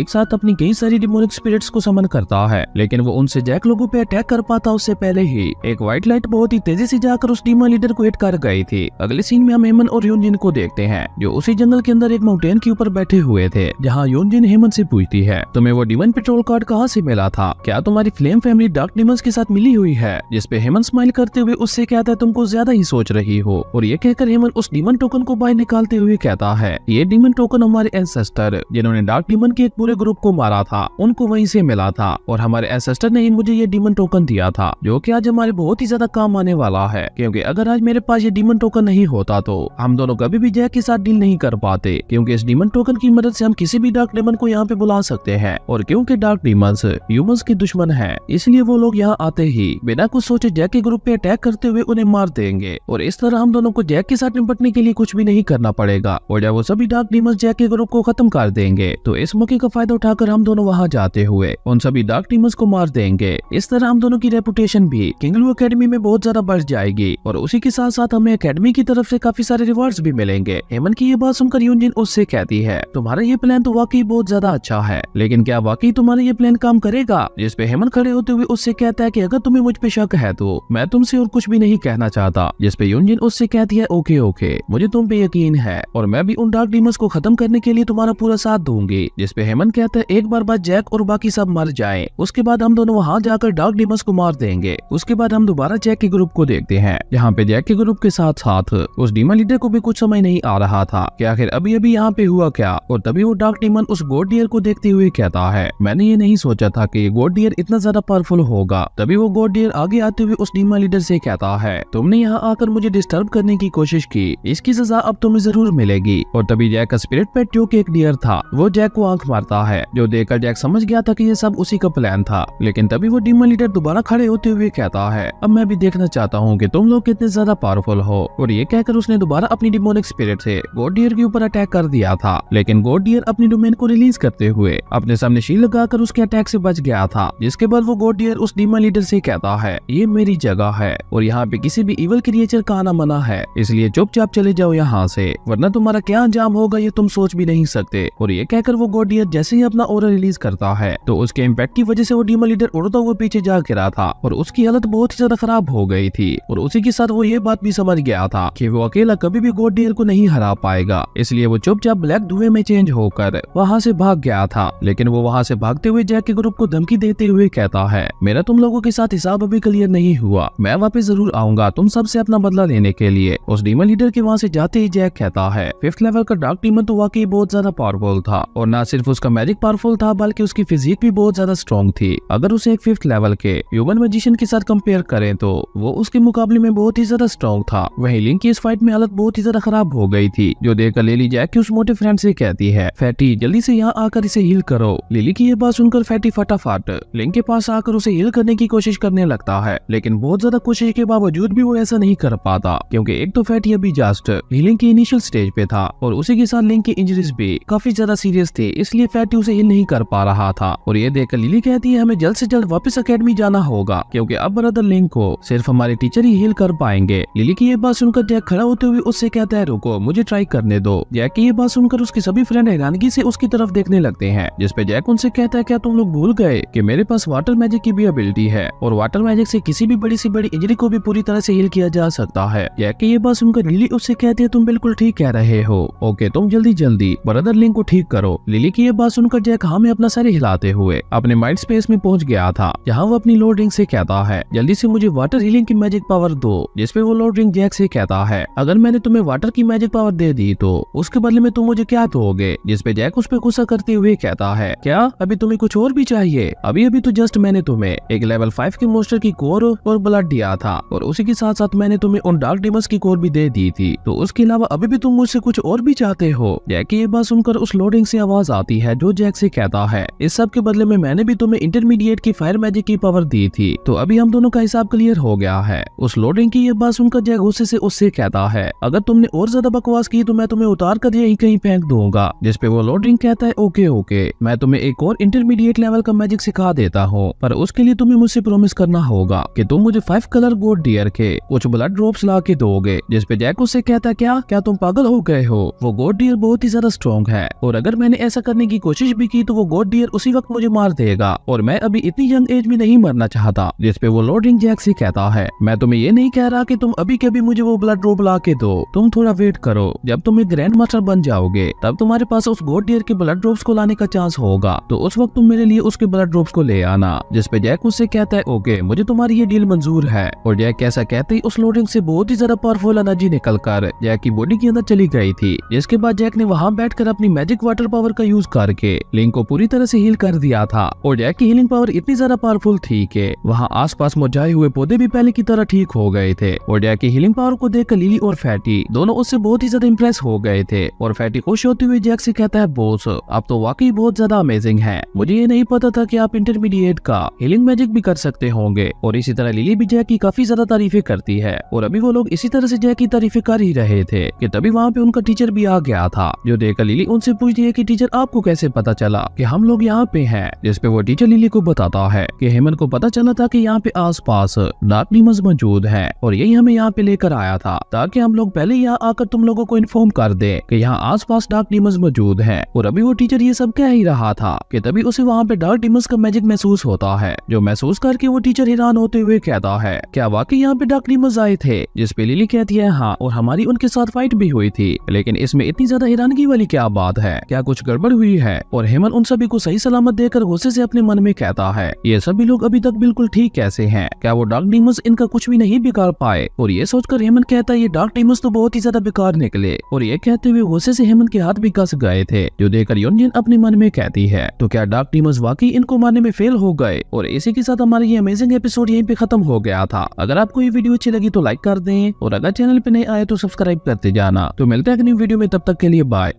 साथ अपनी कई सारी डिमोनिक स्पिरिट्स को समन करता है। लेकिन वो उनसे जैक लोगों पे अटैक कर पाता उससे पहले ही एक व्हाइट लाइट बहुत ही तेजी से जाकर उस डीमन लीडर को हिट कर गई थी। अगले सीन में हम हेमन और योनजिन को देखते हैं, जो उसी जंगल के अंदर एक माउंटेन के ऊपर बैठे हुए थे, जहाँ योनजिन हेमन से पूछती है, तुम्हें वो डिमन पेट्रोल कार्ड कहाँ से मिला था? क्या तुम्हारी फ्लेम फैमिली डार्क डिमंस के साथ मिली हुई है? जिसपे हेमन स्माइल करते हुए उससे कहता है, तुमको ज्यादा ही सोच रही हो। और ये कहकर हेमन उस डीमन टोकन को बाहर निकालते हुए कहता है, ये डीमन टोकन हमारे एंसेस्टर जिन्होंने डार्क डीमन के एक पूरे ग्रुप को मारा था, उनको वहीं से मिला था। और हमारे एंसेस्टर ने ही मुझे ये डीमन टोकन दिया था, जो कि आज हमारे बहुत ही ज्यादा काम आने वाला है, क्योंकि अगर आज मेरे पास ये डीमन टोकन नहीं होता तो हम दोनों कभी भी जैक के साथ डील नहीं कर पाते, क्योंकि इस डीमन टोकन की मदद से हम किसी भी डार्क डीमन को यहाँ पे बुला सकते हैं। और क्योंकि डार्क डीमंस ह्यूमंस के दुश्मन हैं, इसलिए वो लोग यहाँ आते ही बिना कुछ सोचे जैक के ग्रुप पे अटैक करते हुए उन्हें मार देंगे। और इस तरह हम दोनों को जैक के साथ निपटने के लिए कुछ भी नहीं करना पड़ेगा। और जब वो सभी डार्क डीमंस जैक के ग्रुप को खत्म कर देंगे तो इस मौके का फायदा उठाकर हम दोनों वहाँ जाते हुए उन सभी डार्क डीमंस को मार देंगे। इस तरह हम दोनों की रेपुटेशन भी किंगलू एकेडमी में बहुत ज्यादा बढ़ जाएगी। और उसी के साथ साथ हमें एकेडमी की तरफ से काफी सारे रिवार्ड्स भी मिलेंगे। हेमन की ये बात सुनकर योनजिन उससे कहती है, तुम्हारा ये प्लान तो वाकई बहुत ज्यादा अच्छा है, लेकिन क्या वाकई तुम्हारा ये प्लान काम करेगा? जिसपे हेमन खड़े होते हुए उससे कहता है कि अगर तुम्हें मुझ पे शक है तो मैं तुमसे और कुछ भी नहीं कहना चाहता। जिसपे योनजिन उससे कहती है, ओके ओके, मुझे तुम पे यकीन है और मैं भी उन डार्क डीमंस को खत्म करने के लिए तुम्हारा पूरा साथ दूंगी। जिसपे हेमन कहता है, एक बार बाद जैक और बाकी सब मर जाएं, उसके बाद हम दोनों वहाँ जाकर डार्क डीमंस को मार देंगे। उसके बाद हम दोबारा जैक के ग्रुप को देखते हैं, जहाँ पे जैक के ग्रुप के साथ साथ उस डीमन लीडर को भी कुछ समय नहीं आ रहा था कि आखिर अभी अभी यहाँ पे हुआ क्या। और तभी वो डार्क डीमन उस गोड डियर को देखते हुए कहता है, मैंने ये नहीं सोचा था कि ये गोड डियर इतना ज्यादा पावरफुल होगा। तभी वो गोड डियर आगे आते हुए उस डीमन लीडर से कहता है, तुमने यहाँ आकर मुझे डिस्टर्ब करने की कोशिश की, इसकी सजा अब तुम्हें जरूर मिलेगी। और तभी जैक का स्पिरिट पेट जो कि एक डियर था, वो जैक को आंख मारता है, जो देखकर जैक समझ गया था कि ये सब उसी का प्लान था। लेकिन तभी वो डीमन लीडर दोबारा खड़े होते हुए कहता है, अब मैं भी देखना चाहता हूँ कि तुम लोग कितने ज्यादा पावरफुल हो। और ये कहकर उसने दोबारा अपनी डिमोनिक स्पिरिट से गोड डियर के ऊपर अटैक कर दिया था। लेकिन गोड डियर अपनी डोमेन को रिलीज करते हुए अपने सामने शील्ड लगाकर उसके अटैक से बच गया था। जिसके बाद वो गोड डियर उस डीमन लीडर से कहता है, ये मेरी जगह है और यहाँ पे किसी भी इवल क्रिएचर का आना मना है, इसलिए चुपचाप चले जाओ यहाँ से, वरना तुम्हारा क्या अंजाम होगा ये तुम सोच भी नहीं सकते। और ये कहकर वो गोड डियर जैसे ही अपना ऑरा रिलीज करता है तो उसके इम्पैक्ट की वजह से वो डीमन लीडर उड़ता हुआ पीछे जा गिरा था और उसकी हालत बहुत ही ज्यादा खराब हो गई थी। और उसी के साथ वो ये बात भी समझ गया था कि वो अकेला कभी भी गोड डियर को नहीं हरा पाएगा, इसलिए वो चुपचाप ब्लैक धुएं में चेंज होकर वहाँ से भाग गया था। लेकिन वो वहाँ से भागते हुए जैक के ग्रुप को धमकी देते हुए कहता है, मेरा तुम लोगों के साथ हिसाब अभी क्लियर नहीं हुआ, मैं वापस जरूर आऊंगा तुम सबसे अपना बदला लेने के लिए। उस डीमन लीडर के वहाँ से जाते ही जैक कहता है, 5th लेवल का डार्क डीमन तो वाकई बहुत ज्यादा पावरफुल था और न सिर्फ उसका मैजिक पावरफुल था बल्कि उसकी फिजिक भी बहुत ज्यादा स्ट्रॉन्ग थी। अगर उसे एक 5th लेवल के ह्यूमन मैजिशियन के साथ कंपेयर करें तो वो उसके मुकाबले में बहुत ही ज्यादा स्ट्रॉन्ग था। वहीं लिंक की इस फाइट में हालत बहुत ही ज्यादा खराब हो गई थी, जो देखकर लिली जैक के उस मोटे फ्रेंड से कहती है, फैटी जल्दी से यहाँ आकर इसे हील करो। लिली की ये बात सुनकर फैटी फटाफट लिंक के पास आकर उसे हील करने की कोशिश करने लगता है, लेकिन बहुत ज्यादा कोशिश के बावजूद भी वो ऐसा नहीं कर पाता, क्योंकि एक तो फैटी अभी जस्ट हीलिंग की इनिशियल स्टेज पे था और उसी के साथ लिंक की इंजरीज भी काफी ज्यादा सीरियस थी, इसलिए फैटी उसे हील नहीं कर पा रहा था। और ये देखकर लिली कहती है, हमें जल्द से जल्द वापस एकेडमी जाना होगा, क्योंकि अब ब्रदर लिंक को सिर्फ हमारे टीचर ही हील कर पाएंगे। लिली की ये बात सुनकर जैक खड़ा होते हुए उससे कहता है, रुको मुझे ट्राई करने दो। जैक की ये बात सुनकर उसके सभी फ्रेंड हैरानगी से उसकी तरफ देखने लगते हैं, जिसपे जैक उनसे कहता है, क्या तुम लोग भूल गए कि मेरे पास वाटर मैजिक की भी एबिलिटी है और वाटर मैजिक से किसी भी बड़ी सी बड़ी इंजरी को भी पूरी तरह से हील किया जा सकता है। जैक की ये बात सुनकर लिली उससे कहती है तुम बिल्कुल ठीक कह रहे हो। ओके, तुम जल्दी जल्दी ब्रदर लिंक को ठीक करो। लिली की ये बात सुनकर जैक हाँ में अपना सर हिलाते हुए अपने माइंड स्पेस में पहुंच गया था, जहाँ वो अपनी लॉर्ड रिंग से कहता है जल्दी से मुझे वाटर हीलिंग की मैजिक पावर दो। जिसपे वो लॉर्ड रिंग जैक से कहता है अगर मैंने तुम्हें वाटर की मैजिक पावर दे दी तो उसके बदले में तुम मुझे क्या दोगे। जिसपे जैक उस पे गुस्सा करते हुए कहता है क्या अभी तुम्हें कुछ और भी चाहिए? अभी अभी तो जस्ट मैंने तुम्हें एक लेवल 5 के मोस्टर की कोर और ब्लड दिया था और उसी के साथ साथ मैंने तुम्हें उन डार्क डेमंस की कोर भी दे दी थी, तो उसके अलावा अभी भी तुम मुझसे कुछ और भी चाहते हो। जैक की ये बात सुनकर उस लोडिंग से आवाज आती है जो जैक से कहता है इस सब के बदले में मैंने भी तुम्हें इंटरमीडिएट की फायर मैजिक की पावर दी थी, तो अभी हम दोनों का हिसाब क्लियर हो गया है। उस लोडिंग की ये बात सुनकर जैक गुस्से से उससे कहता है अगर तुमने और ज्यादा बकवास की तो मैं तुम्हें उतार कर यही कहीं फेंक दूंगा। जिसपे वो लोडिंग कहता है ओके ओके, मैं तुम्हें एक और इंटरमीडिएट लेवल का मैजिक सिखा देता हूँ, पर उसके लिए तुम्हें मुझसे प्रॉमिस करना होगा कि तुम मुझे 5 कलर गोड डियर के कुछ ब्लड ड्रॉप्स ला के दोगे। जिसपे जैक उससे कहता है क्या तुम पागल हो गए हो? वो गोड डियर बहुत ही ज्यादा स्ट्रॉन्ग है और अगर मैंने ऐसा करने की कोशिश भी की तो वो गोड डियर उसी वक्त मुझे मार देगा और मैं अभी इतनी यंग एज में नहीं मरना चाहता। जिसपे वो लोडिंग जैक से कहता है मैं तुम्हें ये नहीं कह रहा कि तुम अभी के अभी मुझे वो ब्लड ड्रॉप ला के दो, तुम थोड़ा वेट करो, जब तुम एक ग्रैंड मास्टर बन जाओगे तब तुम्हारे पास उस गोड डियर के ब्लड ड्रॉप्स को लाने का चांस होगा, तो उस वक्त तुम मेरे लिए उसके ब्लड ड्रॉप्स को ले आना। जिसपे जैक उससे कहता है ओके मुझे तुम्हारी ये डील मंजूर है। और जैक ऐसा कहते ही उस लोडिंग से बहुत ही ज्यादा पावरफुल एनर्जी निकलकर जैक की बॉडी के अंदर चली गई थी। जिसके बाद जैक ने वहाँ बैठकर अपनी मैजिक वाटर पावर का यूज करके लिंक को पूरी तरह से हील कर दिया था और जैक की हीलिंग पावर इतनी ज्यादा पावरफुल थी कि वहाँ आसपास मुरझाए हुए पौधे भी पहले की तरह ठीक हो गए थे। और जैक की हीलिंग पावर को देखकर लिली और फैटी दोनों उससे बहुत ही ज्यादा इंप्रेस हो गए थे और फैटी खुश होते हुए जैक से कहता है बॉस आप तो वाकई बहुत ज्यादा अमेजिंग है, मुझे ये नहीं पता था कि आप इंटरमीडिएट का हीलिंग मैजिक भी कर सकते होंगे। और इसी तरह लिली भी जैक की काफी ज्यादा तारीफें करती है और अभी वो लोग इसी तरह से जैक की तारीफें कर ही रहे थे कि तभी वहाँ पे उनका टीचर भी आ गया था, जो देखकर लिली उनसे पूछती है कि टीचर आपको कैसे पता चला कि हम लोग यहाँ पे हैं। जिसपे वो टीचर लिली को बताता है कि हेमन को पता चला था कि यहाँ पे आसपास डार्क डीमंस मौजूद है और यही हमें यहाँ पे लेकर आया था ताकि हम लोग पहले यहाँ आकर तुम लोगों को इन्फॉर्म कर दे कि यहाँ आसपास डार्क डीमंस मौजूद है। और अभी वो टीचर ये सब कह ही रहा था कि तभी उसे वहाँ पे डार्क डीमंस का मैजिक महसूस होता है, जो महसूस करके वो टीचर हैरान होते हुए कहता है क्या वाकई यहाँ पे डार्क डीमंस आए थे? जिसपे लिली कहती है हाँ, और हमारी उनके साथ फाइट भी हुई थी, लेकिन इसमें इतनी ज्यादा हैरानगी वाली क्या बात है, क्या कुछ गड़बड़ हुई है? और हेमन उन सभी को सही सलामत देकर गुस्से से अपने मन में कहता है ये सभी लोग अभी तक बिल्कुल ठीक कैसे हैं? क्या वो डार्क डीमंस इनका कुछ भी नहीं बिगाड़ पाए? और ये सोचकर हेमन कहता है ये डार्क डीमंस तो बहुत ही ज्यादा बेकार निकले। और ये कहते हुए गुस्से से हेमन के हाथ भी कस गए थे, जो देखकर यूनियन अपने मन में कहती है तो क्या डार्क डीमंस वाकई इनको मारने में फेल हो गए? और इसी के साथ हमारा ये अमेजिंग एपिसोड यहीं पे खत्म हो गया था। अगर आपको ये वीडियो अच्छी लगी तो लाइक कर दें और अगर चैनल पे नए आए तो सब्सक्राइब करते जाना। तो मिलते हैं एक न्यू वीडियो में, तब तक के लिए bye.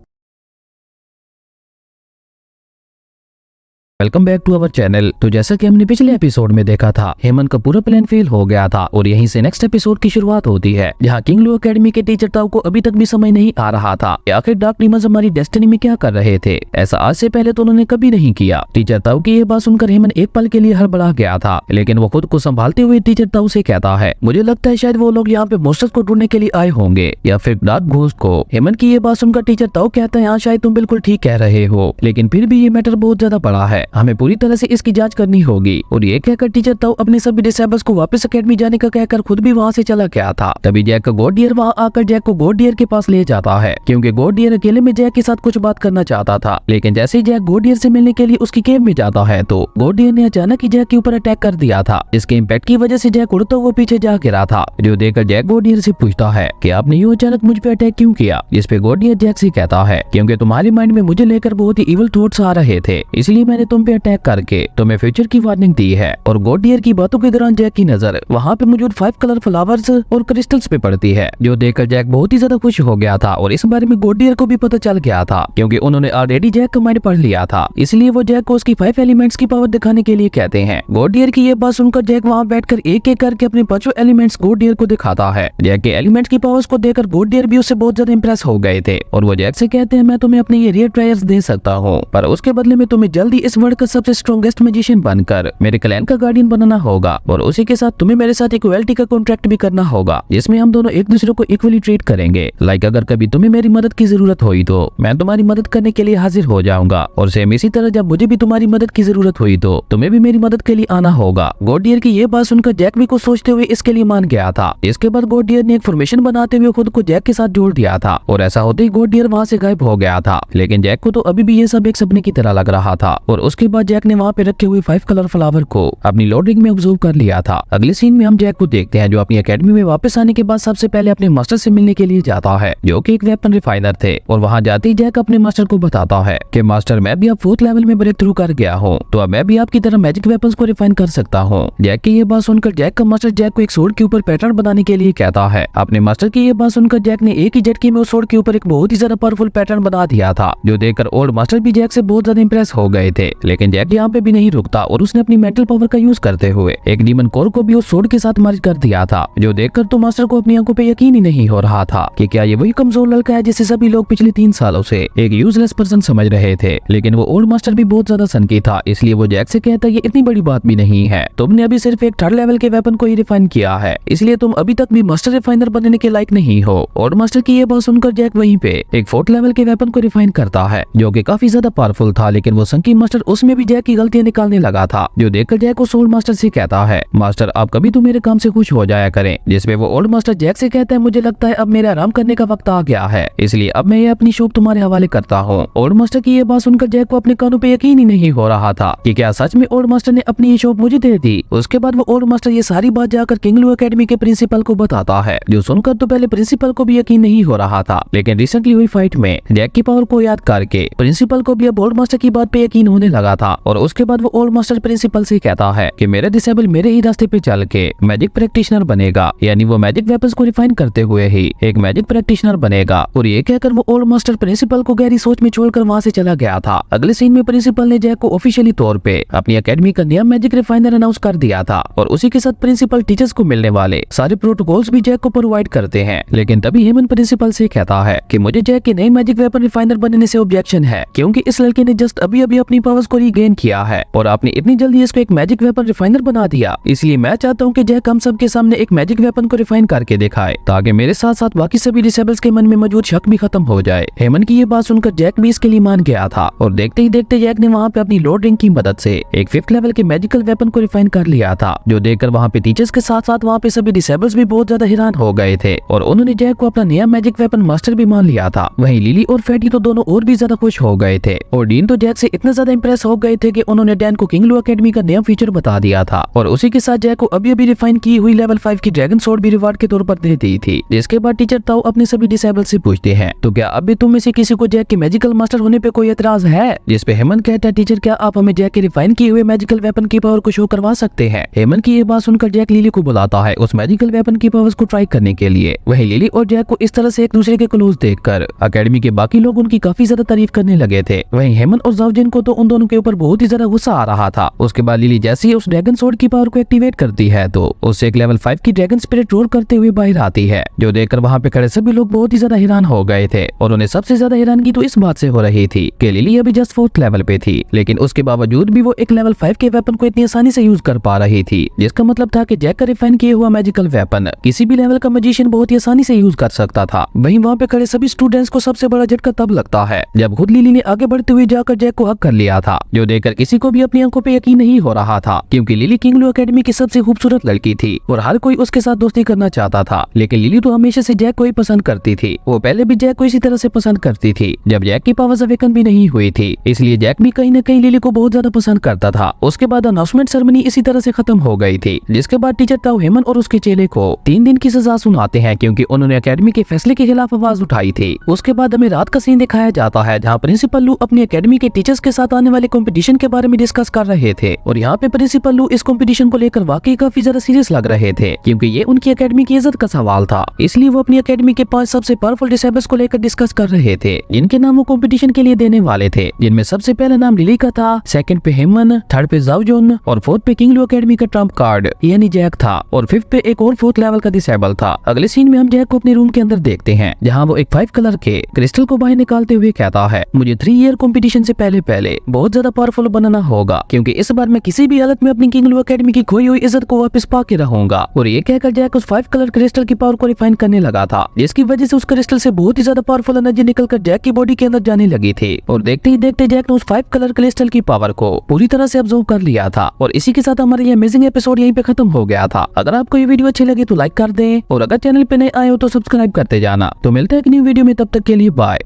Welcome back to our channel. तो जैसा कि हमने पिछले एपिसोड में देखा था, हेमन का पूरा प्लान फेल हो गया था और यहीं से नेक्स्ट एपिसोड की शुरुआत होती है, जहां किंग लू एकेडमी के टीचर ताऊ को अभी तक भी समझ नहीं आ रहा था कि आखिर डार्क डीमंस हमारी डेस्टिनी में क्या कर रहे थे। ऐसा आज से पहले तो उन्होंने कभी नहीं किया। टीचर ताऊ की ये बात सुनकर हेमन एक पल के लिए हड़बड़ा गया था, लेकिन वो खुद को संभालते हुए टीचर ताऊ से कहता है मुझे लगता है शायद वो लोग यहाँ पे मोस्टर्स को ढूंढने के लिए आए होंगे या फिर डार्क घोस्ट को। हेमन की ये बात सुनकर टीचर ताऊ कहता है हाँ शायद तुम बिल्कुल ठीक कह रहे हो, लेकिन फिर भी ये मैटर बहुत ज्यादा बड़ा है, हमें पूरी तरह से इसकी जांच करनी होगी। और ये कहकर टीचर ताऊ अपने सभी डिसेबल्स को वापस एकेडमी जाने का कहकर खुद भी वहाँ से चला गया था। तभी जैक का गोड डियर वहाँ आकर जैक को गोड डियर के पास ले जाता है, क्योंकि गोड डियर अकेले में जैक के साथ कुछ बात करना चाहता था। लेकिन जैसे ही जैक गोड डियर से मिलने के लिए उसकी केव में जाता है तो गोड डियर ने अचानक ही जैक के ऊपर अटैक कर दिया था, जिसके इम्पैक्ट की वजह से जैक उड़ता हुआ पीछे जा गिरा था। जो देखकर जैक गोड डियर से पूछता है कि आपने यूं अचानक मुझ पे अटैक क्यों किया? जिसपे गोड डियर जैक से कहता है क्योंकि तुम्हारे माइंड में मुझे लेकर बहुत ही इविल थॉट्स आ रहे थे, इसलिए मैंने तुम पे अटैक करके तुम्हें फ्यूचर की वार्निंग दी है। और गोड डियर की बातों के दौरान जैक की नजर वहाँ पे मौजूद 5 कलर फ्लावर्स और क्रिस्टल्स पे पड़ती है, जो देखकर जैक बहुत ही ज्यादा खुश हो गया था। और इस बारे में गोड डियर को भी पता चल गया था, क्योंकि उन्होंने ऑलरेडी जैक का माइंड पढ़ लिया था, इसलिए वो जैक को उसकी 5 एलिमेंट्स की पावर दिखाने के लिए कहते हैं। गोड डियर की ये बात सुनकर जैक वहाँ बैठकर एक एक करके अपने 5 एलिमेंट्स गोड डियर को दिखाता है। जैक के एलिमेंट्स की पावर्स को देखकर गोड डियर भी उससे बहुत ज्यादा इंप्रेस हो गए थे और वो जैक से कहते हैं मैं तुम्हें अपने ये रेयर ट्रायर्स दे सकता हूँ, पर उसके बदले में तुम्हें जल्दी इस वर्ल्ड वर्ल्ड का सबसे स्ट्रॉन्गेस्ट मैजिशियन बनकर मेरे क्लैन का गार्डियन बनाना होगा और उसी के साथ तुम्हें मेरे साथ इक्वालिटी का कॉन्ट्रैक्ट भी करना होगा, जिसमें हम दोनों एक दूसरे को इक्वली ट्रीट करेंगे। लाइक अगर कभी तुम्हें मेरी मदद की जरूरत हुई तो मैं तुम्हारी मदद करने के लिए हाजिर हो जाऊंगा, और सेम इसी तरह जब मुझे भी तुम्हारी मदद की जरूरत हुई तो तुम्हें भी मेरी मदद के लिए आना होगा। गॉड डियर की ये बात सुनकर जैक भी कुछ सोचते हुए इसके लिए मान गया था। इसके बाद गॉड डियर ने एक फॉर्मेशन बनाते हुए खुद को जैक के साथ जोड़ दिया था और ऐसा होते ही गॉड डियर वहाँ से गायब हो गया था। लेकिन जैक को तो अभी भी ये सब एक सपने की तरह लग रहा था और उसके बाद जैक ने वहाँ पे रखे हुए 5 कलर फ्लावर को अपनी लोडिंग में ऑब्जर्व कर लिया था। अगले सीन में हम जैक को देखते हैं जो अपनी एकेडमी में वापस आने के बाद सबसे पहले अपने मास्टर से मिलने के लिए जाता है, जो कि एक वेपन रिफाइनर थे। और वहाँ जाते ही जैक अपने मास्टर को बताता है कि मास्टर मैं भी अब 4th लेवल में ब्रेक थ्रू कर गया हूँ, तो अब मैं भी आपकी तरह मैजिक वेपन्स को रिफाइन कर सकता हूँ। जैक की ये बात सुनकर जैक का मास्टर जैक को एक सोर्ड के ऊपर पैटर्न बनाने के लिए कहता है। अपने मास्टर की ये बात सुनकर जैक ने एक ही झटके में उस सोर्ड के ऊपर एक बहुत ही ज्यादा पावरफुल पैटर्न बना दिया था, जो देखकर ओल्ड मास्टर भी जैक से बहुत ज्यादा इंप्रेस हो गए थे। लेकिन जैक यहाँ पे भी नहीं रुकता और उसने अपनी मेंटल पावर का यूज करते हुए एक डीमन कोर को भी उस सोर्ड के साथ मर्ज कर दिया था, जो देखकर तो मास्टर को अपनी आंखों पे यकीन ही नहीं हो रहा था कि क्या ये वही कमजोर लड़का है जिसे सभी लोग पिछले 3 सालों से एक यूजलेस पर्सन समझ रहे थे। लेकिन वो ओल्ड मास्टर भी बहुत ज्यादा सनकी था, इसलिए वो जैक से कहता ये इतनी बड़ी बात भी नहीं है, तुमने अभी सिर्फ एक 3rd लेवल के वेपन को ही रिफाइन किया है, इसलिए तुम अभी तक भी मास्टर रिफाइनर बनने के लायक नहीं हो। ओल्ड मास्टर की ये बात सुनकर जैक वहीं पे एक 4th लेवल के वेपन को रिफाइन करता है, जो कि काफी ज्यादा पावरफुल था। लेकिन वो संकी मास्टर उसमें भी जैक की गलतियां निकालने लगा था, जो देखकर जैक उस ओल्ड मास्टर से कहता है मास्टर आप कभी तो मेरे काम से खुश हो जाया करें। जिसमें वो ओल्ड मास्टर जैक से कहता है मुझे लगता है अब मेरे आराम करने का वक्त आ गया है, इसलिए अब मैं ये अपनी शॉप तुम्हारे हवाले करता हूँ। ओल्ड मास्टर की ये बात सुनकर जैक को अपने कानों पे यकीन ही नहीं हो रहा था कि क्या सच में ओल्ड मास्टर ने अपनी ये शॉप मुझे दे दी। उसके बाद वो ओल्ड मास्टर ये सारी बात जाकर किंगलू एकेडमी के प्रिंसिपल को बताता है, जो सुनकर तो पहले प्रिंसिपल को भी यकीन नहीं हो रहा था। लेकिन रिसेंटली हुई फाइट में जैक की पावर को याद करके प्रिंसिपल को भी अब ओल्ड मास्टर की बात पे यकीन होने लगा था। और उसके बाद वो ओल्ड मास्टर प्रिंसिपल से कहता है कि मेरा डिसेबल मेरे ही रास्ते पे चल के मैजिक प्रैक्टिशनर बनेगा, यानी वो मैजिक वेपन्स को रिफाइन करते हुए ही एक मैजिक प्रैक्टिशनर बनेगा। और ये कहकर वो ओल्ड मास्टर प्रिंसिपल को गहरी सोच में छोड़कर वहाँ से चला गया था। अगले सीन में प्रिंसिपल ने जैक को ऑफिशियली तौर पे अपनी एकेडमी का नया मैजिक रिफाइनर अनाउंस कर दिया था और उसी के साथ प्रिंसिपल टीचर्स को मिलने वाले सारे प्रोटोकॉल्स भी जैक को प्रोवाइड करते हैं। लेकिन तभी हेमन प्रिंसिपल से कहता है कि मुझे जैक के नए मैजिक वेपन रिफाइनर बनने से ऑब्जेक्शन है, क्योंकि इस लड़के ने जस्ट अभी अभी अपनी पावर्स को रीगेन किया है और आपने इतनी जल्दी इसको एक मैजिक वेपन रिफाइनर बना दिया। इसलिए मैं चाहता हूँ कि जैक हम सब के सामने एक मैजिक वेपन को रिफाइन करके दिखाए, ताकि मेरे साथ साथ बाकी सभी डिसेबल्स के मन में मौजूद शक भी खत्म हो जाए। हेमन की ये बात सुनकर जैक भी इसके लिए मान गया था और देखते ही देखते जैक ने वहाँ पे अपनी लोड रिंग की मदद से एक 5th लेवल के मैजिकल वेपन को रिफाइन कर लिया था, जो देखकर वहाँ पे टीचर्स के साथ साथ वहाँ पे सभी डिसेबल्स भी बहुत ज्यादा हैरान हो गए थे और उन्होंने जैक को अपना नया मैजिक वेपन मास्टर भी मान लिया था। वहीं लिली और फैटी तो दोनों और भी ज्यादा खुश हो गए थे और डीन तो जैक से इतना ज्यादा इंप्रेस हो गए थे कि उन्होंने डैन को किंगलू एकेडमी का नया फीचर बता दिया था और उसी के साथ जैक को अभी अभी रिफाइन की हुई लेवल 5 की ड्रैगन स्वॉर्ड भी रिवार्ड के तौर पर दे दी थी। जिसके बाद टीचर ताऊ अपने सभी डिसेबल से पूछते हैं तो क्या अभी तुम में से किसी को जैक के मैजिकल मास्टर होने पे कोई एतराज है। जिसपे हेमन कहता है टीचर क्या आप हमें जैक के रिफाइन किए हुए मैजिकल वेपन की पावर को शो करवा सकते हैं। हेमन की ये बात सुनकर जैक लिली को बुलाता है उस मैजिकल वेपन की पावर्स को ट्राई करने के लिए। वहीं लिली और जैक को इस तरह से एक दूसरे के क्लोज देखकर एकेडमी के बाकी लोग उनकी काफी ज्यादा तारीफ करने लगे थे। वहीं हेमन और जावजिन को तो उन दोनों के ऊपर बहुत ही ज्यादा गुस्सा आ रहा था। उसके बाद लिली जैसे ही उस ड्रैगन स्वॉर्ड की पावर को एक्टिवेट करती है तो उससे एक लेवल 5 की ड्रैगन स्पिरिट रोर करते हुए बाहर आती है, जो देखकर वहाँ पे खड़े सभी लोग बहुत ही ज्यादा हैरान हो गए थे। और उन्हें सबसे ज्यादा हैरानगी तो इस बात से हो रही थी कि लिली अभी जस्ट 4th लेवल पे थी, लेकिन उसके बावजूद भी वो एक लेवल 5 के वेपन को इतनी आसानी से यूज कर पा रही थी, जिसका मतलब था कि जैक का रिफाइन किए हुआ मैजिकल वेपन किसी भी लेवल का मैजिशियन बहुत ही आसानी से यूज कर सकता था। वहीं वहाँ पे खड़े सभी स्टूडेंट्स को सबसे बड़ा झटका तब लगता है जब खुद लिली ने आगे बढ़ते हुए जाकर जैक को हक कर लिया था, जो देखकर किसी को भी अपनी आंखों पे यकीन नहीं हो रहा था, क्योंकि लिली किंगलू एकेडमी की सबसे खूबसूरत लड़की थी और हर कोई उसके साथ दोस्ती करना चाहता था। लेकिन लिली तो हमेशा से जैक को ही पसंद करती थी। वो पहले भी जैक को इसी तरह से पसंद करती थी जब जैक की पावर्स अवेकन भी नहीं हुई थी, इसलिए जैक भी कहीं न कहीं लिली को बहुत ज्यादा पसंद करता था। उसके बाद अनाउंसमेंट सेरेमनी इसी तरह से खत्म हो गई थी, जिसके बाद टीचर ताऊ हेमन और उसके चेले को 3 दिन की सजा सुनाते हैं, क्योंकि उन्होंने एकेडमी के फैसले के खिलाफ आवाज उठाई थी। उसके बाद हमें रात का सीन दिखाया जाता है जहाँ प्रिंसिपल लू अपनी एकेडमी के टीचर्स के साथ आने वाले कंपटीशन के बारे में डिस्कस कर रहे थे और यहाँ पे प्रिंसिपल लू इस कंपटीशन को लेकर वाकई काफी ज्यादा सीरियस लग रहे थे, क्योंकि ये उनकी एकेडमी की इज्जत का सवाल था। इसलिए वो अपनी एकेडमी के 5 सबसे पावरफुल डिसेबल्स को लेकर डिस्कस कर रहे थे, जिनके नाम वो कंपटीशन के लिए देने वाले थे, जिनमें सबसे पहला नाम लिली का था, सेकंड पे हेमन, थर्ड पे जावजोन और 4th पे किंगलू एकेडमी का ट्रम्प कार्ड यानी जैक था और 5th पे एक और 4th लेवल का डिसेबल था। अगले सीन में हम जैक को अपने रूम के अंदर देखते हैं, जहाँ वो एक 5 कलर के क्रिस्टल को बाहर निकालते हुए कहता है मुझे 3 ईयर कंपटीशन से पहले बहुत ज्यादा पावरफुल बनाना होगा, क्योंकि इस बार मैं किसी भी हालत में अपनी किंग लू एकेडमी की खोई हुई इज्जत को वापस पा के रहूंगा। और ये कहकर जैक उस 5 कलर क्रिस्टल की पावर को रिफाइन करने लगा था, जिसकी वजह से उस क्रिस्टल से बहुत ही ज्यादा पावरफुल एनर्जी निकलकर जैक की बॉडी के अंदर जाने लगी थी। और देखते ही देखते जैक ने उस 5 कलर क्रिस्टल की पावर को पूरी तरह से अब्सॉर्ब कर लिया था। और इसी के साथ हमारा ये अमेजिंग एपिसोड यहीं पे खत्म हो गया था। अगर आपको ये वीडियो अच्छी लगी तो लाइक कर दें, और अगर चैनल पे नए आए हो तो सब्सक्राइब करते जाना। तो मिलते हैं एक न्यू वीडियो में, तब तक के लिए बाय।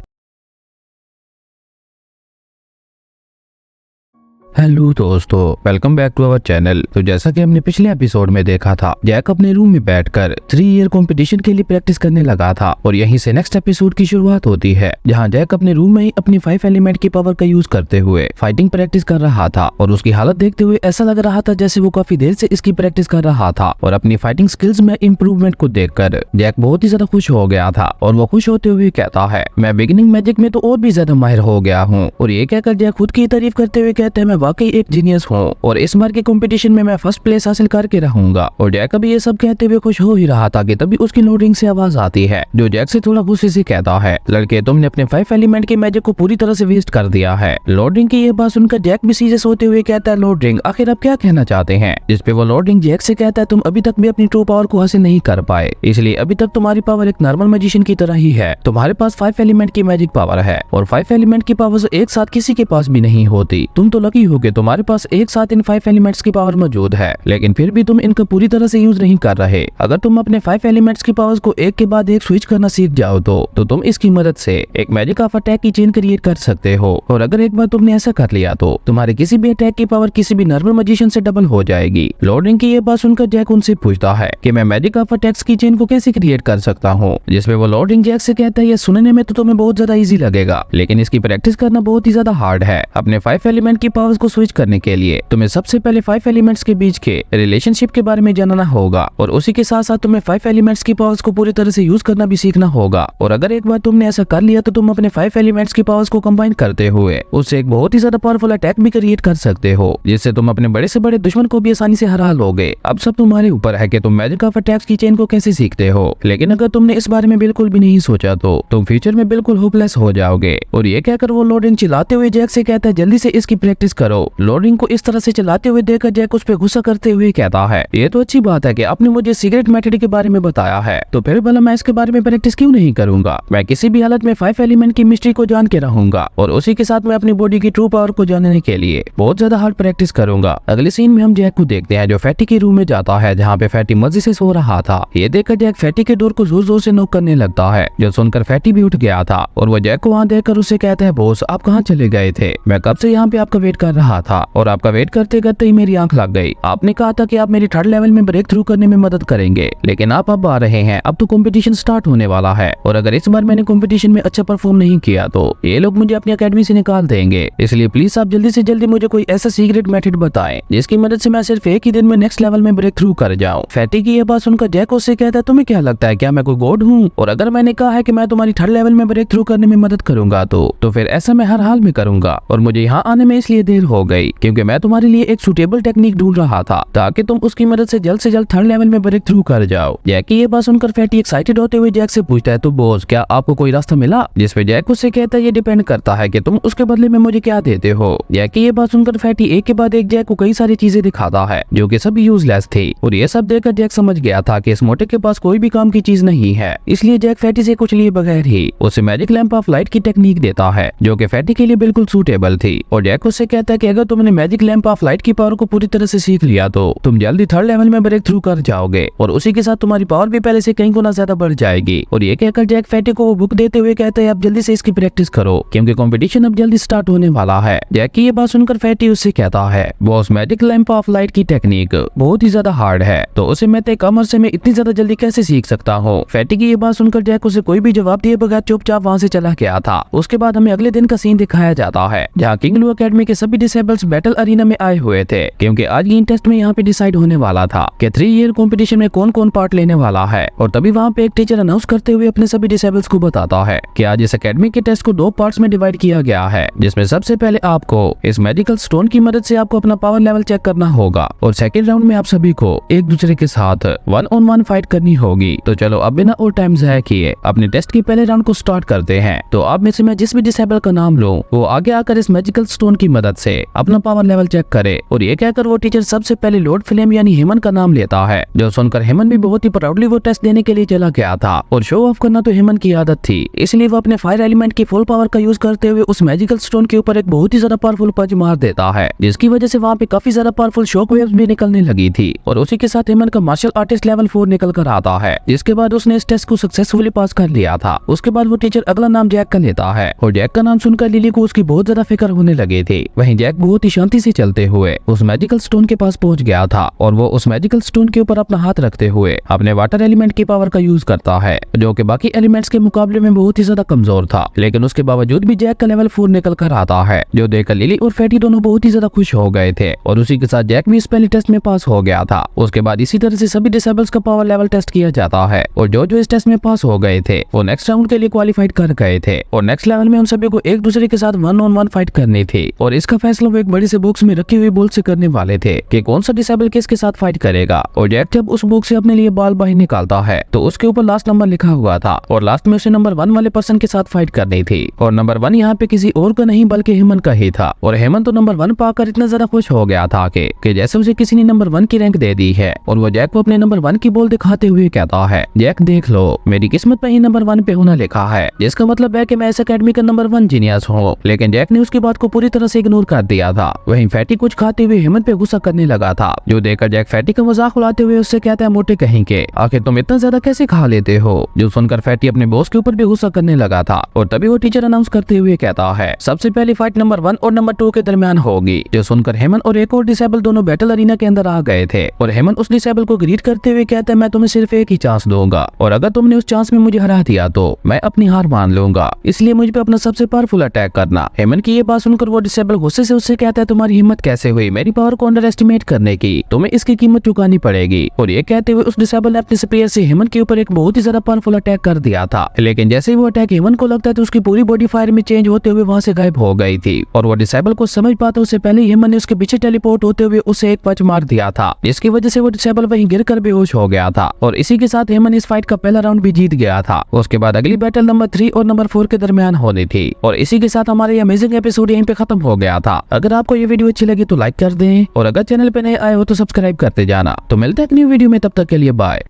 हेलो दोस्तों, welcome back to our channel. तो जैसा कि हमने पिछले एपिसोड में देखा था, जैक अपने रूम में बैठकर 3 ईयर कंपटीशन के लिए प्रैक्टिस करने लगा था। और यहीं से नेक्स्ट एपिसोड की शुरुआत होती है, जहां जैक अपने रूम में ही अपनी 5 एलिमेंट की पावर का यूज करते हुए फाइटिंग प्रैक्टिस कर रहा था। और उसकी हालत देखते हुए ऐसा लग रहा था जैसे वो काफी देर से इसकी प्रैक्टिस कर रहा था। और अपनी फाइटिंग स्किल्स में इम्प्रूवमेंट को देखकर जैक बहुत ही ज्यादा खुश हो गया था। और वो खुश होते हुए कहता है, मैं बिगिनिंग मैजिक में तो और भी ज्यादा माहिर हो गया हूँ। और ये कहकर जैक खुद की तारीफ करते हुए कहते हैं, मैं वाकई एक जीनियस हूँ और इस बार के कंपटीशन में मैं फर्स्ट प्लेस हासिल करके रहूंगा। और जैक अभी ये सब कहते हुए खुश हो ही रहा था कि तभी उसकी लोडिंग से आवाज आती है, जो जैक से थोड़ा गुस्से से कहता है, लड़के तुमने अपने 5 एलिमेंट के मैजिक को पूरी तरह से वेस्ट कर दिया है। लोडिंग की ये बात सुनकर जैक भी सीरियस होते हुए कहता है, लोडिंग आखिर आप क्या कहना चाहते हैं? जिस पे वो लोडिंग जैक से कहता है, तुम अभी तक भी अपनी ट्रू पावर को हासिल नहीं कर पाए, इसलिए अभी तक तुम्हारी पावर एक नॉर्मल मैजिशियन की तरह ही है। तुम्हारे पास 5 एलिमेंट की मैजिक पावर है, और 5 एलिमेंट की पावर एक साथ किसी के पास भी नहीं होती। तुम तो लकी हो कि तुम्हारे पास एक साथ इन 5 एलिमेंट्स की पावर मौजूद है, लेकिन फिर भी तुम इनका पूरी तरह से यूज नहीं कर रहे। अगर तुम अपने 5 एलिमेंट्स की पावर्स को एक के बाद एक स्विच करना सीख जाओ तो तुम इसकी मदद से एक मैजिक ऑफ अटैक की चेन क्रिएट कर सकते हो। और अगर एक बार तुमने ऐसा कर लिया तो तुम्हारे किसी भी अटैक की पावर किसी भी नॉर्मल मैजिशियन से डबल हो जाएगी। लोडिंग की ये बात सुनकर जैक उनसे पूछता है कि मैं मैजिक ऑफ अटैक्स की चेन को कैसे क्रिएट कर सकता हूँ, जिसमें वो लोडिंग जैक से कहता है, ये सुनने में तो तुम्हें बहुत ज्यादा इजी लगेगा, लेकिन इसकी प्रैक्टिस करना बहुत ही ज्यादा हार्ड है। अपने 5 एलिमेंट की पावर्स को स्विच करने के लिए तुम्हें सबसे पहले 5 एलिमेंट्स के बीच के रिलेशनशिप के बारे में जानना होगा, और उसी के साथ साथ तुम्हें 5 एलिमेंट्स की पावर्स को पूरी तरह से यूज करना भी सीखना होगा। और अगर एक बार तुमने ऐसा कर लिया तो तुम अपने 5 एलिमेंट्स की पावर्स को कंबाइन करते हुए उससे एक बहुत ही ज्यादा पावरफुल अटैक भी क्रिएट कर सकते हो, जिससे तुम अपने बड़े से बड़े दुश्मन को भी आसानी से हरा लोगे। अब सब तुम्हारे ऊपर है कि तुम मैजिक ऑफ अटैक्स की चेन को कैसे सीखते हो, लेकिन अगर तुमने इस बारे में बिल्कुल भी नहीं सोचा तो तुम फ्यूचर में बिल्कुल होपलेस हो जाओगे। और ये कहकर वो लोडिंग चिल्लाते हुए जैक से कहता है, जल्दी से इसकी प्रैक्टिस करो। लोडिंग को इस तरह से चलाते हुए देखकर जैक उस पे गुस्सा करते हुए कहता है, ये तो अच्छी बात है कि आपने मुझे सीक्रेट मेथड के बारे में बताया है, तो फिर भला मैं इसके बारे में प्रैक्टिस क्यों नहीं करूंगा? मैं किसी भी हालत में 5 एलिमेंट की मिस्ट्री को जान के रहूंगा, और उसी के साथ मैं अपनी बॉडी की ट्रू पावर को जानने के लिए बहुत ज्यादा हार्ड प्रैक्टिस करूंगा। अगले सीन में हम जैक को देखते हैं, जो फैटी के रूम में जाता है, जहाँ पे फैटी मजे से सो रहा था। ये देखकर जैक फैटी के डोर को जोर जोर से नॉक करने लगता है, जो सुनकर फैटी भी उठ गया था। और वो जैक को वहाँ देखकर उससे कहता है, बॉस आप कहाँ चले गए थे? मैं कब से यहाँ पे आपका वेट कर रहा था, और आपका वेट करते करते ही मेरी आंख लग गई। आपने कहा था कि आप मेरी 3rd लेवल में ब्रेक थ्रू करने में मदद करेंगे, लेकिन आप अब आ रहे हैं। अब तो कंपटीशन स्टार्ट होने वाला है, और अगर इस बार मैंने कंपटीशन में अच्छा परफॉर्म नहीं किया तो ये लोग मुझे अपनी एकेडमी से निकाल देंगे। इसलिए प्लीज आप जल्दी से जल्दी मुझे कोई ऐसा सीक्रेट मेथड बताएं, जिसकी मदद से मैं सिर्फ एक ही दिन में नेक्स्ट लेवल में ब्रेक थ्रू कर जाऊं। फैटी की ये बात सुनकर जैक उससे कहता है, तुम्हें क्या लगता है, क्या मैं कोई गॉड हूँ? और अगर मैंने कहा है कि मैं तुम्हारी 3rd लेवल में ब्रेक थ्रू करने में मदद करूंगा तो फिर ऐसा मैं हर हाल में करूंगा। और मुझे यहाँ आने में इसलिए देर हो गई क्योंकि मैं तुम्हारे लिए एक सुटेबल टेक्निक ढूंढ रहा था, ताकि तुम उसकी मदद से जल्द 3rd लेवल में ब्रेक थ्रू कर जाओ। जैक की ये बात सुनकर फैटी एक्साइटेड होते हुए जैक से पूछता है, तो बॉस क्या आपको कोई रास्ता मिला? जिसपे जैक उससे कहता है, ये डिपेंड करता है कि तुम उसके बदले में मुझे क्या देते हो। जैक की ये बात सुनकर फैटी एक के बाद एक जैक को कई सारी चीजें दिखाता है, जो कि सभी यूजलेस थी। और ये सब देखकर जैक समझ गया था कि इस मोटे के पास कोई भी काम की चीज नहीं है, इसलिए जैक फैटी से कुछ लिए बगैर ही उसे मैजिक लैंप ऑफ लाइट की टेक्निक देता है, जो कि फैटी के लिए बिल्कुल सूटेबल थी। और जैक उससे कहता है कि अगर तुमने मैजिक लैंप ऑफ लाइट की पावर को पूरी तरह से सीख लिया तो तुम जल्दी 3rd लेवल में ब्रेक थ्रू कर जाओगे, और उसी के साथ तुम्हारी पावर भी पहले से कई गुना ज्यादा बढ़ जाएगी। और ये कहकर जैक फैटी को वो बुक देते हुए कहते हैं, आप जल्दी से इसकी प्रैक्टिस करो, क्योंकि कंपटीशन अब जल्दी स्टार्ट होने वाला है। जैक की ये बात सुनकर फैटी उससे कहता है, boss magic lamp of light की टेक्निक बहुत ही ज्यादा हार्ड है, तो उसे मैं तय कम अरसे में इतनी ज्यादा जल्दी कैसे सीख सकता हूँ? फैटी की ये बात सुनकर जैक उसे कोई भी जवाब दिए बगैर चुपचाप वहाँ से चला गया था। उसके बाद हमें अगले दिन का सीन दिखाया जाता है, जहाँ किंग लू एकेडमी के सभी डिसेबल्स बैटल अरीना में आए हुए थे, क्योंकि आज की टेस्ट में यहाँ पे डिसाइड होने वाला था कि 3 ईयर कंपटीशन में कौन कौन पार्ट लेने वाला है। और तभी वहाँ पे एक टीचर अनाउंस करते हुए अपने सभी डिसेबल्स को बताता है कि आज इस एकेडमी के टेस्ट को 2 पार्ट्स में डिवाइड किया गया है, जिसमें सबसे पहले आपको इस मेडिकल स्टोन की मदद से आपको अपना पावर लेवल चेक करना होगा, और सेकंड राउंड में आप सभी को एक दूसरे के साथ 1-on-1 फाइट करनी होगी। तो चलो अब बिना और टाइम जाया किए अपने टेस्ट के पहले राउंड को स्टार्ट करते हैं। तो आप में से मैं जिस भी डिसेबल का नाम लूं, वो आगे आकर इस मैजिकल स्टोन की मदद से से अपना पावर लेवल चेक करे। और ये कहकर वो टीचर सबसे पहले लॉर्ड फ्लेम यानी हेमन का नाम लेता है, जो सुनकर हेमन भी बहुत ही प्राउडली वो टेस्ट देने के लिए चला गया था। और शो ऑफ करना तो हेमन की आदत थी, इसलिए वो अपने फायर एलिमेंट की फुल पावर का यूज करते हुए उस मैजिकल स्टोन के ऊपर एक बहुत ही ज्यादा पावरफुल पंच मार देता है, जिसकी वजह से वहाँ पे काफी ज्यादा पावरफुल शॉक वेव्स भी निकलने लगी थी। और उसी के साथ हेमन का मार्शल आर्टिस्ट लेवल 4 निकल कर आता है, जिसके बाद उसने इस टेस्ट को सक्सेसफुली पास कर लिया था। उसके बाद वो टीचर अगला नाम जैक का लेता है, और जैक का नाम सुनकर लिली को उसकी बहुत ज्यादा फिक्र होने लगी थी। वहीं जैक बहुत ही शांति से चलते हुए उस मैजिकल स्टोन के पास पहुंच गया था, और वो उस मैजिकल स्टोन के ऊपर अपना हाथ रखते हुए अपने वाटर एलिमेंट की पावर का यूज करता है, जो कि बाकी एलिमेंट्स के मुकाबले में बहुत ही ज्यादा कमजोर था। लेकिन उसके बावजूद भी जैक का लेवल 4 निकल कर आता है, जो देखकर लिली और फैटी दोनों बहुत ही ज्यादा खुश हो गए थे। और उसी के साथ जैक भी इस पहले टेस्ट में पास हो गया था। उसके बाद इसी तरह से सभी डिसेबल्स का पावर लेवल टेस्ट किया जाता है, और जो जो इस टेस्ट में पास हो गए थे वो नेक्स्ट राउंड के लिए क्वालिफाइड कर गए थे। और नेक्स्ट लेवल में उन सभी को एक दूसरे के साथ 1-on-1 फाइट करनी थी, और इसका फैसला वो एक बड़ी से बॉक्स में रखी हुई बॉल से करने वाले थे कि कौन सा डिसेबल किसके साथ फाइट करेगा। और जैक जब उस बॉक्स से अपने लिए बॉल बाहर निकालता है तो उसके ऊपर लास्ट नंबर लिखा हुआ था, और लास्ट में उसे नंबर 1 वाले पर्सन के साथ फाइट करनी थी। और नंबर 1 यहाँ पे किसी और का नहीं बल्कि हेमन का ही था। और हेमन तो नंबर 1 पाकर इतना ज्यादा खुश हो गया था कि जैसे उसे किसी ने नंबर 1 की रैंक दे दी है। और वो जैक को अपने नंबर 1 की बॉल दिखाते हुए कहता है, जैक देख लो, मेरी किस्मत पे ही नंबर 1 पे होना लिखा है, जिसका मतलब है कि मैं इस एकेडमी का नंबर 1 जीनियस हूँ। लेकिन जैक ने उसकी बात को पूरी तरह से इग्नोर कर दिया था। वहीं फैटी कुछ खाते हुए हेमन पे गुस्सा करने लगा था, जो देखकर जैक फैटी का मजाक उड़ाते हुए उससे कहता है, मोटे कहीं के, आखिर तुम इतना ज्यादा कैसे खा लेते हो। जो सुनकर फैटी अपने बॉस के ऊपर भी गुस्सा करने लगा था। और तभी वो टीचर अनाउंस करते हुए कहता है, सबसे पहली फाइट नंबर 1 और नंबर 2 के दरमियान होगी। जो सुनकर हेमन और एक और डिसेबल दोनों बैटल अरीना के अंदर आ गए थे। और हेमन उस डिसेबल को ग्रीट करते हुए कहता है, मैं तुम्हें सिर्फ एक ही चांस दूंगा, और अगर तुमने उस चांस में मुझे हरा दिया तो मैं अपनी हार मान लूंगा, इसलिए मुझ पे अपना सबसे पावरफुल अटैक करना। हेमन की ये बात सुनकर वो डिसेबल गुस्से से उससे कहता है, तुम्हारी हिम्मत कैसे हुई मेरी पावर को अंडर एस्टिमेट करने की, तुम्हें इसकी कीमत चुकानी पड़ेगी। और ये कहते हुए उस डिसेबल ने अपने स्पीयर से हेमन के ऊपर एक बहुत ही ज्यादा पावरफुल अटैक कर दिया था। लेकिन जैसे ही वो अटैक हेमन को लगता है तो उसकी पूरी बॉडी फायर में चेंज होते हुए वहां से गायब हो गई थी। और वो डिसेबल को समझ पाता उससे पहले हेमन ने उसके पीछे टेलीपोर्ट होते हुए उसे एक पंच मार दिया था, जिसकी वजह से वो डिसेबल वहीं गिरकर बेहोश हो गया था। और इसी के साथ हेमन इस फाइट का पहला राउंड भी जीत गया था। उसके बाद अगली बैटल नंबर 3 और नंबर 4 के दरमियान होनी थी। और इसी के साथ हमारा ये अमेजिंग एपिसोड यहीं पे खत्म हो गया था। अगर आपको ये वीडियो अच्छी लगी तो लाइक कर दें, और अगर चैनल पे नए आए हो तो सब्सक्राइब करते जाना। तो मिलते हैं एक न्यू वीडियो में, तब तक के लिए बाय।